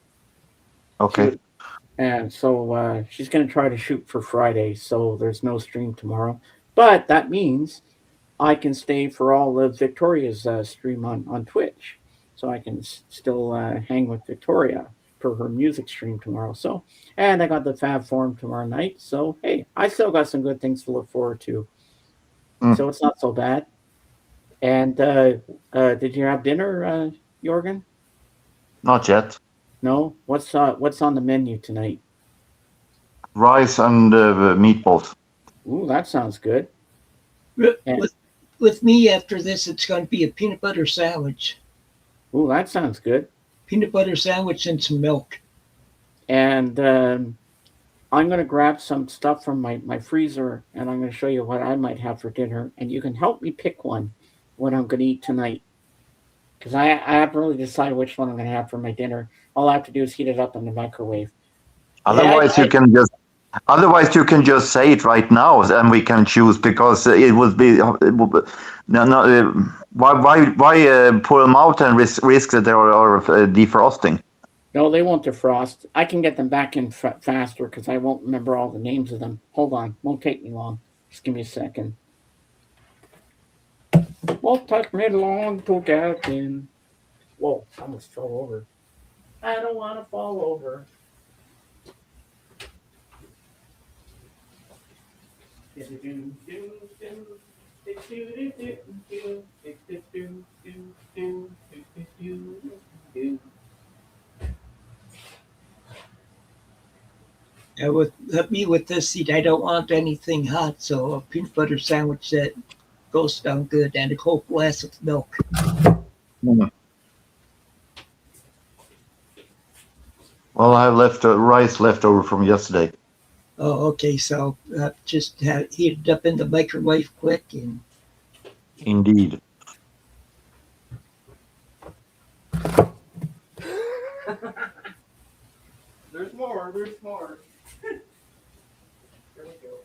Okay. And so she's going to try to shoot for Friday, so there's no stream tomorrow. But that means I can stay for all of Victoria's stream on Twitch. So I can still hang with Victoria for her music stream tomorrow. So, and I got the Fab Forum tomorrow night. So, hey, I still got some good things to look forward to. So it's not so bad. And did you have dinner, Jorgen? Not yet. No? What's on the menu tonight? Rice and meatballs. Ooh, that sounds good. With me after this, it's going to be a peanut butter sandwich. Ooh, that sounds good. Peanut butter sandwich and some milk. And I'm going to grab some stuff from my freezer, and I'm going to show you what I might have for dinner. And you can help me pick one, what I'm going to eat tonight. Because I haven't really decided which one I'm going to have for my dinner. All I have to do is heat it up in the microwave. Otherwise, you can just say it right now, and we can choose because it would be no. Why pull them out and risk that they are defrosting? No, they won't defrost. I can get them back in faster because I won't remember all the names of them. Hold on, won't take me long. Just give me a second. Won't take me long to get in. Whoa, I almost fell over. I don't want to fall over. With me with this seat, I don't want anything hot, so a peanut butter sandwich that goes down good and a cold glass of milk. Well, I have rice left over from yesterday. Oh, okay. So just heat it up in the microwave quick and. Indeed. There's more. Here we go.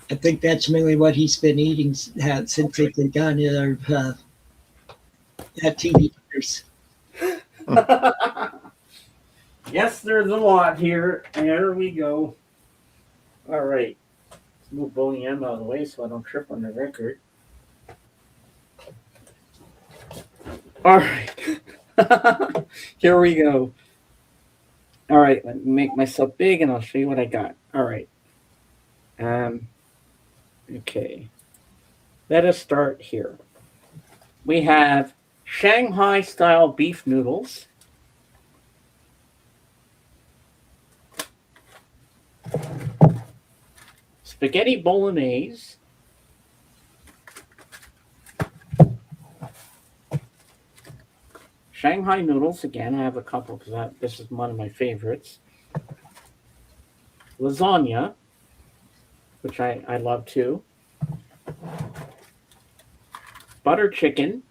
I think that's mainly what he's been eating since they've gone to TV dinners. Yes, there's a lot here. There we go. All right. Let's move Boney M out of the way so I don't trip on the record. All right. Here we go. All right. Let me make myself big and I'll show you what I got. All right. Okay. Let us start here. We have Shanghai style beef noodles. Spaghetti bolognese. Shanghai noodles, again, I have a couple because this is one of my favorites. Lasagna, which I love too. Butter chicken.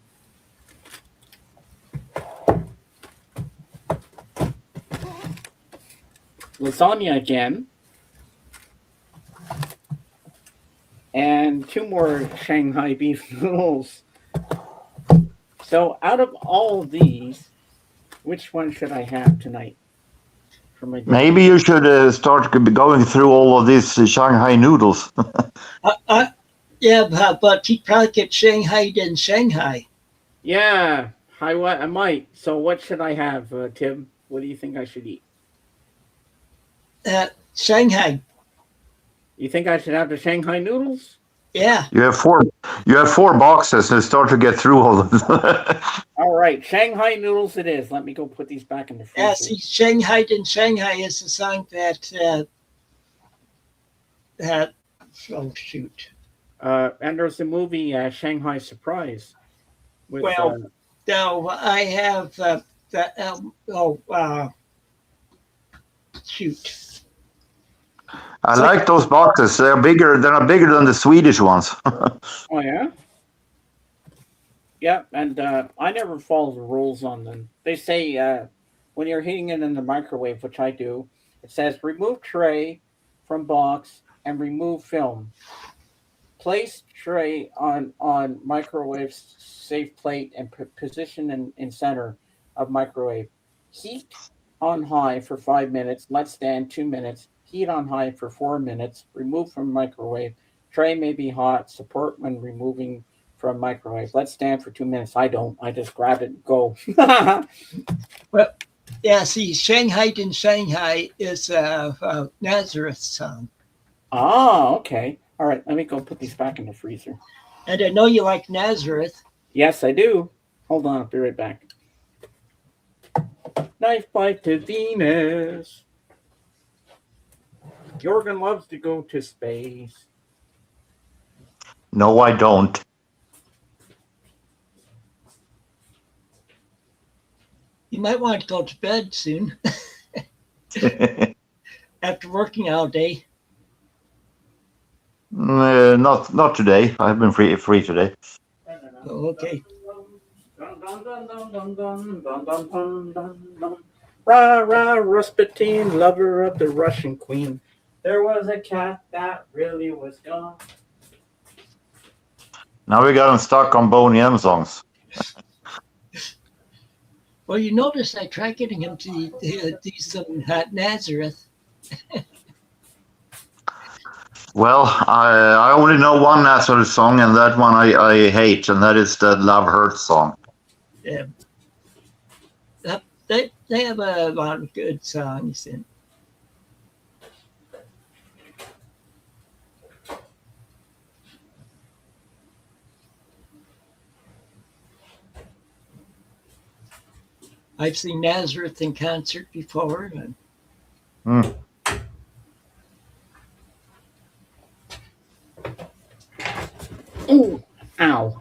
Lasagna again. And 2 more Shanghai beef noodles. So out of all of these, which one should I have tonight? For my dinner? Maybe you should start going through all of these Shanghai noodles. Yeah, but he'd probably get Shanghai in Shanghai. Yeah, I might. So what should I have, Tim? What do you think I should eat? Shanghai. You think I should have the Shanghai noodles? Yeah. You have four boxes and start to get through all of them. All right, Shanghai noodles it is. Let me go put these back in the freezer. Yeah, see, Shanghai in Shanghai is the song that oh shoot. And there's the movie Shanghai Surprise. With, No, I have shoot. I like those boxes. They're bigger. They're not bigger than the Swedish ones. Oh yeah. Yeah, and I never follow the rules on them. They say when you're heating it in the microwave, which I do, it says remove tray from box and remove film. Place tray on microwave safe plate and position in center of microwave. Heat on high for 5 minutes. Let stand 2 minutes. Heat on high for 4 minutes. Remove from microwave. Tray may be hot. Support when removing from microwave. Let stand for 2 minutes. I don't. I just grab it and go. Well, yeah. See, Shanghai in Shanghai is a Nazareth song, Oh, okay. All right. Let me go put these back in the freezer. and I know you like Nazareth. Yes, I do. Hold on. I'll be right back. Knife bite to Venus. Jorgen loves to go to space. No, I don't. You might want to go to bed soon after working all day. Not today. I've been free today. Oh, okay. Rah, rah, Rasputin, lover of the Russian queen. There was a cat that really was gone. Now we got him stuck on Boney M songs. Well, you notice I tried getting him to do some Nazareth. Well, I only know one Nazareth song, and that one I hate, and that is the Love Hurts song. Yeah. They have a lot of good songs in. I've seen Nazareth in concert before. And Ooh, ow.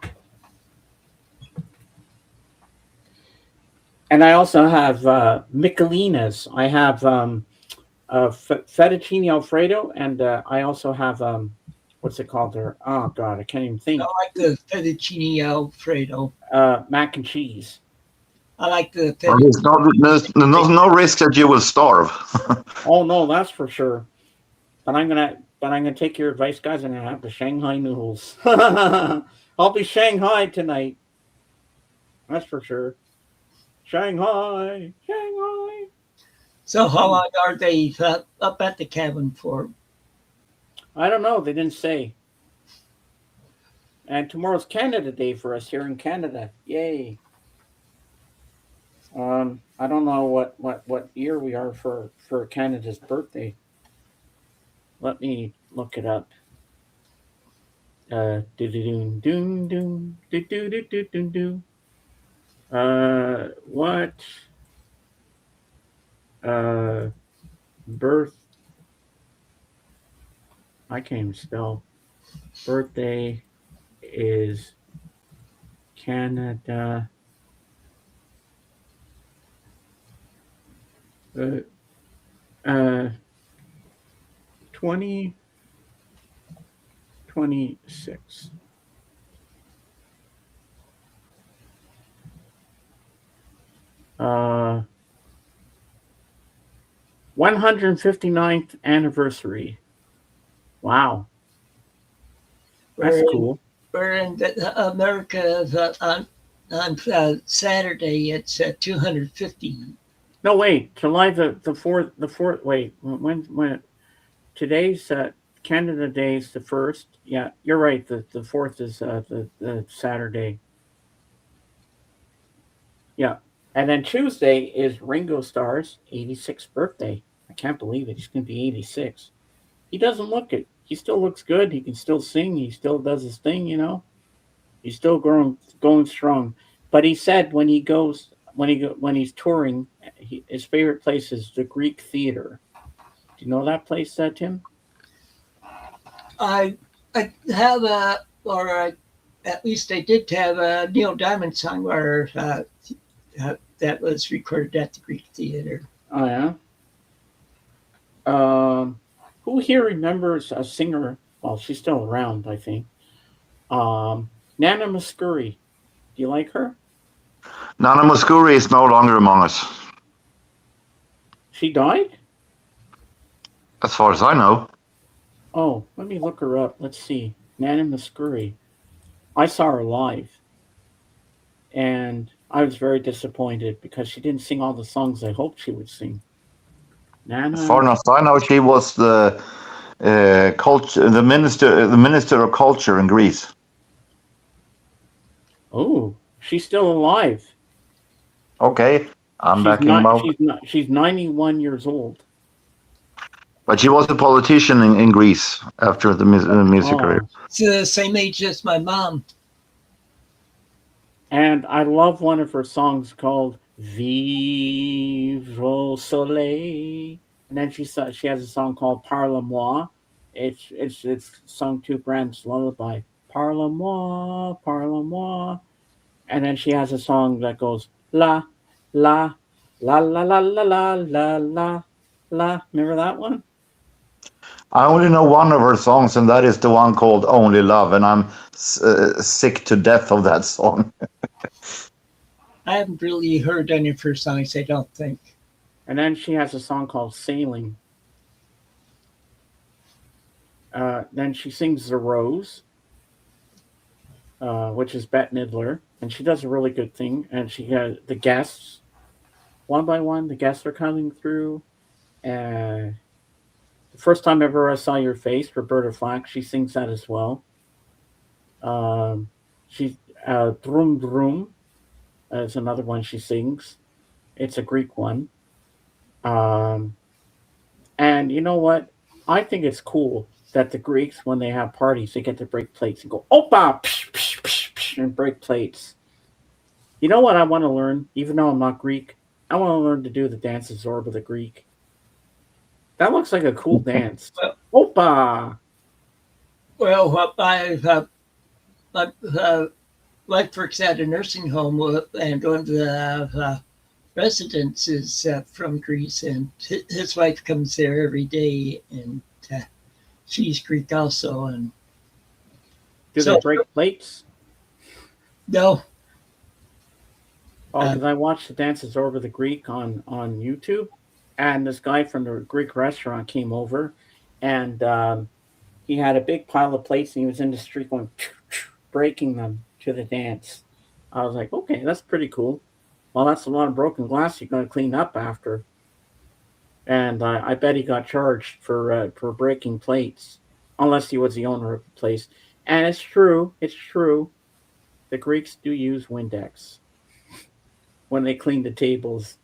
And I also have Michelinas. I have fettuccine Alfredo, and I also have, what's it called there? Oh, God, I can't even think. I like the fettuccine Alfredo. Mac and cheese. I like the Well, there's no risk that you will starve. Oh, no, that's for sure. But I'm going to but I'm gonna take your advice, guys, and I'm gonna have the Shanghai noodles. I'll be Shanghai tonight. That's for sure. Shanghai, Shanghai. So how long are they up at the cabin for? I don't know. They didn't say. And tomorrow's Canada Day for us here in Canada. Yay. I don't know what year we are for Canada's birthday. Let me look it up. Do do do do do do do do do do do. What birth? I can't even spell. Birthday is Canada. Uh, uh, 2026. 159th anniversary. Wow, that's cool. We're in America on Saturday. It's 250. No, wait. July the fourth. The fourth. Wait. When today's Canada Day is the first. Yeah, you're right. The fourth is the Saturday. Yeah, and then Tuesday is Ringo Starr's 86th birthday. I can't believe it. He's going to be 86. He doesn't look it. He still looks good. He can still sing. He still does his thing. He's still going strong. But he said when he's touring, his favorite place is the Greek Theater. Do you know that place, Tim? I have at least I did have a Neil Diamond song where that was recorded at the Greek Theater. Oh yeah. Who here remembers a singer? Well, she's still around, I think. Nana Muscuri. Do you like her? Nana Muscuri is no longer among us. She died? As far as I know. Oh, let me look her up. Let's see. Nana Muscuri. I saw her live. And I was very disappointed because she didn't sing all the songs I hoped she would sing. Nana. As far as I know, she was the minister of culture in Greece. Oh, she's still alive. Okay, I'm backing him out. She's 91 years old. But she was a politician in Greece after the music career. It's the same age as my mom. And I love one of her songs called Vive au Soleil. And then she has a song called Parle-moi. It's sung to Brand's lullaby. Parle-moi, parle-moi. And then she has a song that goes la, la, la, la, la, la, la, la, la, la. Remember that one? I only know one of her songs, and that is the one called Only Love, and I'm sick to death of that song. I haven't really heard any of her songs, I don't think. And then she has a song called Sailing. Then she sings The Rose, which is Bette Midler, and she does a really good thing. And she has the guests, one by one, the guests are coming through. The first time ever I saw your face, Roberta Flack, she sings that as well. She Drum Drum is another one she sings. It's a Greek one. And you know what? I think it's cool that the Greeks, when they have parties, they get to break plates and go, Opa! Psh, psh, psh, psh, and break plates. You know what I want to learn, even though I'm not Greek? I want to learn to do the dance of Zorba the Greek. That looks like a cool dance. Opa! Well, my wife works at a nursing home, and one of the residents is from Greece, and his wife comes there every day, and she's Greek also. And do they break plates? No. Oh, because I watched the dances over the Greek on YouTube, and this guy from the Greek restaurant came over, and he had a big pile of plates and he was in the street going, breaking them to the dance. I was like, okay, that's pretty cool. Well, that's a lot of broken glass you're going to clean up after. And I bet he got charged for breaking plates, unless he was the owner of the place. And it's true. It's true. The Greeks do use Windex when they clean the tables.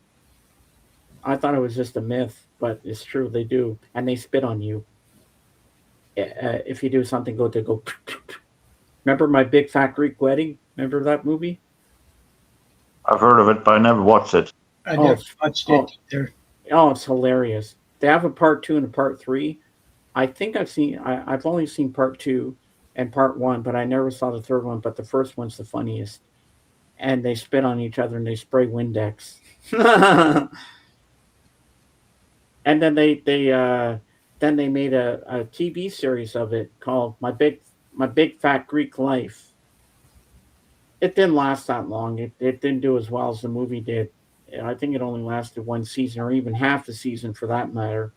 I thought it was just a myth, but it's true. They do, and they spit on you. If you do something, go. Remember My Big Fat Greek Wedding? Remember that movie? I've heard of it, but I never watched it. I never watched it either. Oh, it's hilarious. They have a part 2 and a part 3. I think I've only seen part 2 and part 1, but I never saw the third one. But the first one's the funniest. And they spit on each other and they spray Windex. And then they made a TV series of it called My Big Fat Greek Life. It didn't last that long. It didn't do as well as the movie did. I think it only lasted one season, or even half the season for that matter.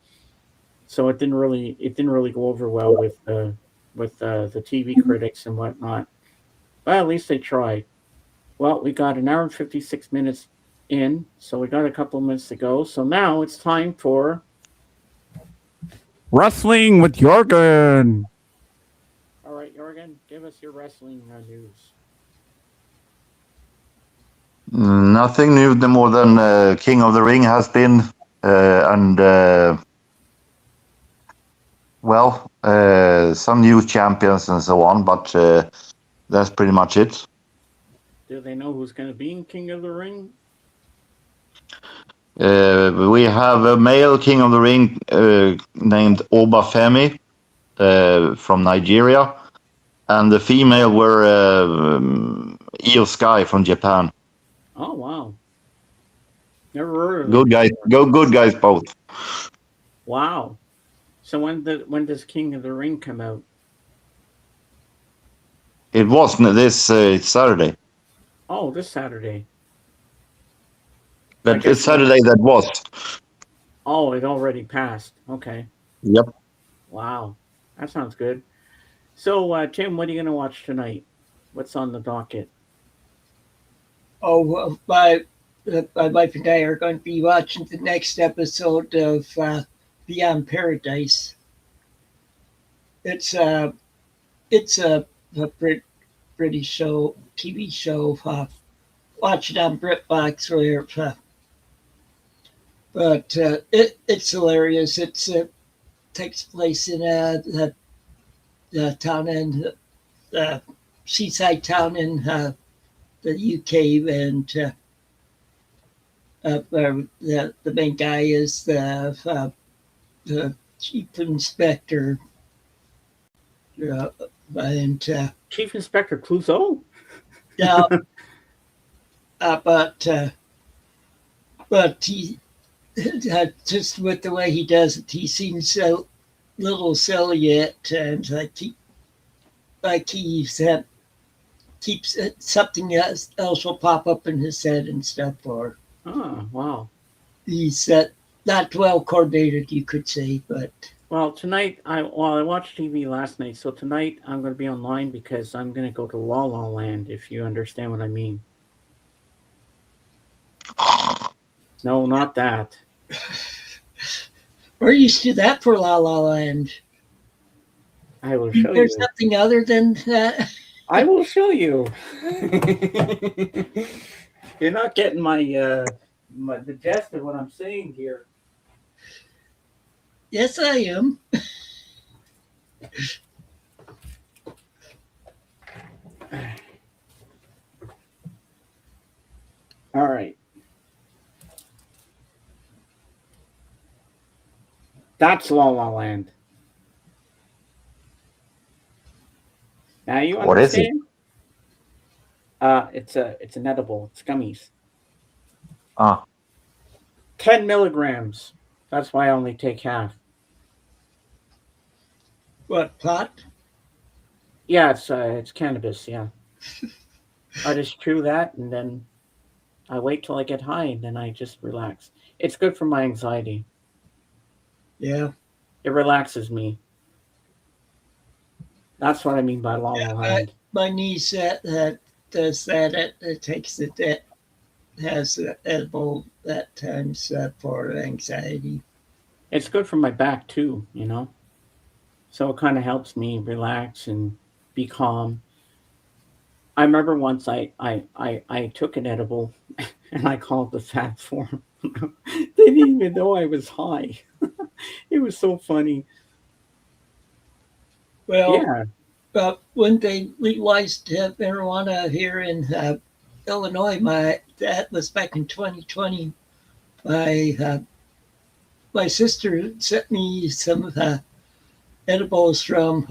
So it didn't really go over well with the TV critics and whatnot. But at least they tried. Well, we got an hour and 56 minutes in, so we got a couple of minutes to go. So now it's time for Wrestling with Jorgen. All right, Jorgen, give us your wrestling news. Nothing new more than King of the Ring has been, and some new champions and so on, but that's pretty much it. Do they know who's going to be in King of the Ring? We have a male King of the Ring named Obafemi from Nigeria, and the female were Io Sky from Japan. Oh, wow. Never heard of Good guys. Good guys both. Wow. So when does King of the Ring come out? It was this Saturday. Oh, this Saturday. But it's Saturday that was. Oh, it already passed. Okay. Yep. Wow. That sounds good. So, Tim, what are you going to watch tonight? What's on the docket? Oh, my wife and I are going to be watching the next episode of Beyond Paradise. It's a British show, TV show. Watch it on BritBox but it's hilarious. It takes place in the town in seaside town in the UK, and the main guy is the chief inspector, and Chief Inspector Clouseau? yeah, but he just with the way he does it, he seems so little silly yet, and keeps something else will pop up in his head and stuff, or Wow. he's not well coordinated, you could say. But Well, tonight, I watched TV last night, so tonight I'm going to be online because I'm going to go to La La Land, if you understand what I mean. No, not that. we're used to that for La La Land. I will show There's you. nothing other than that. I will show you. You're not getting the gist of what I'm saying here. Yes, I am. All right. That's La La Land. Now you understand? What is it? It's an edible. It's gummies. 10 milligrams. That's why I only take half. What, pot? Yeah, it's cannabis. Yeah. I just chew that and then I wait till I get high and then I just relax. It's good for my anxiety. Yeah. It relaxes me. That's what I mean by la la land. My niece that does that. It takes it that has edible at times for anxiety. It's good for my back too, you know. So it kind of helps me relax and be calm. I remember once I took an edible and I called the fat form. They didn't even know I was high. It was so funny. Well, Yeah. when they legalized marijuana here in Illinois, that was back in 2020. My my sister sent me some edibles from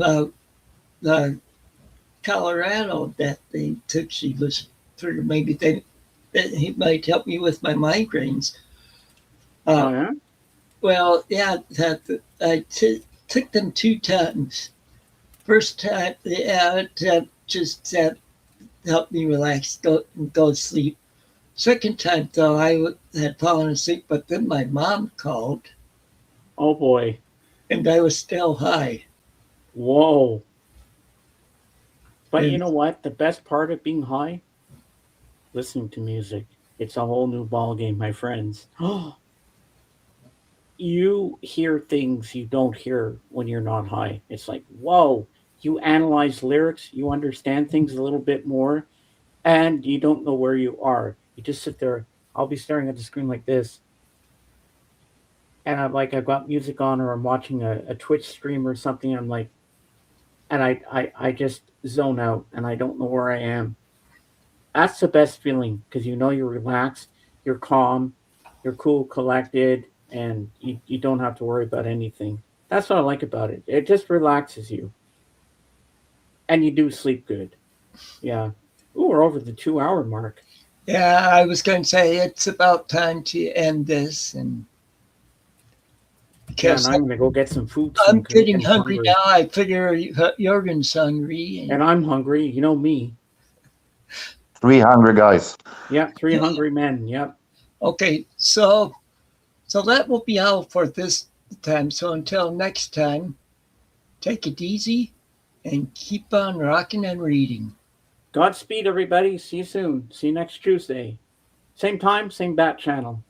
Colorado that they took. She was figured maybe that he might help me with my migraines. Oh Uh, yeah. well, yeah, took them 2 times. First time, yeah, it just helped me relax, go to sleep. Second time, though, had fallen asleep, but then my mom called, Oh boy. and I was still high. Whoa. But you And know what? The best part of being high, listening to music. It's a whole new ball game, my friends. You hear things you don't hear when you're not high. It's like, whoa, you analyze lyrics, you understand things a little bit more, and you don't know where you are. You just sit there. I'll be staring at the screen like this, and I've got music on, or I'm watching a Twitch stream or something. I'm like, and I just zone out, and I don't know where I am. That's the best feeling because you know you're relaxed, you're calm, you're cool, collected, and you don't have to worry about anything. That's what I like about it. It just relaxes you, and you do sleep good. Yeah. Ooh, we're over the 2 hour mark. yeah, I was going to say it's about time to end this, and Yeah, and because I'm gonna go get some food soon I'm because I'm getting getting hungry hungry. now. I figure Jorgen's hungry, And and I'm hungry. You know me. 300 guys. Yeah, three hungry men. Yep. okay, so that will be all for this time. So until next time, take it easy and keep on rocking and reading. Godspeed, everybody. See you soon. See you next Tuesday. Same time, same bat channel.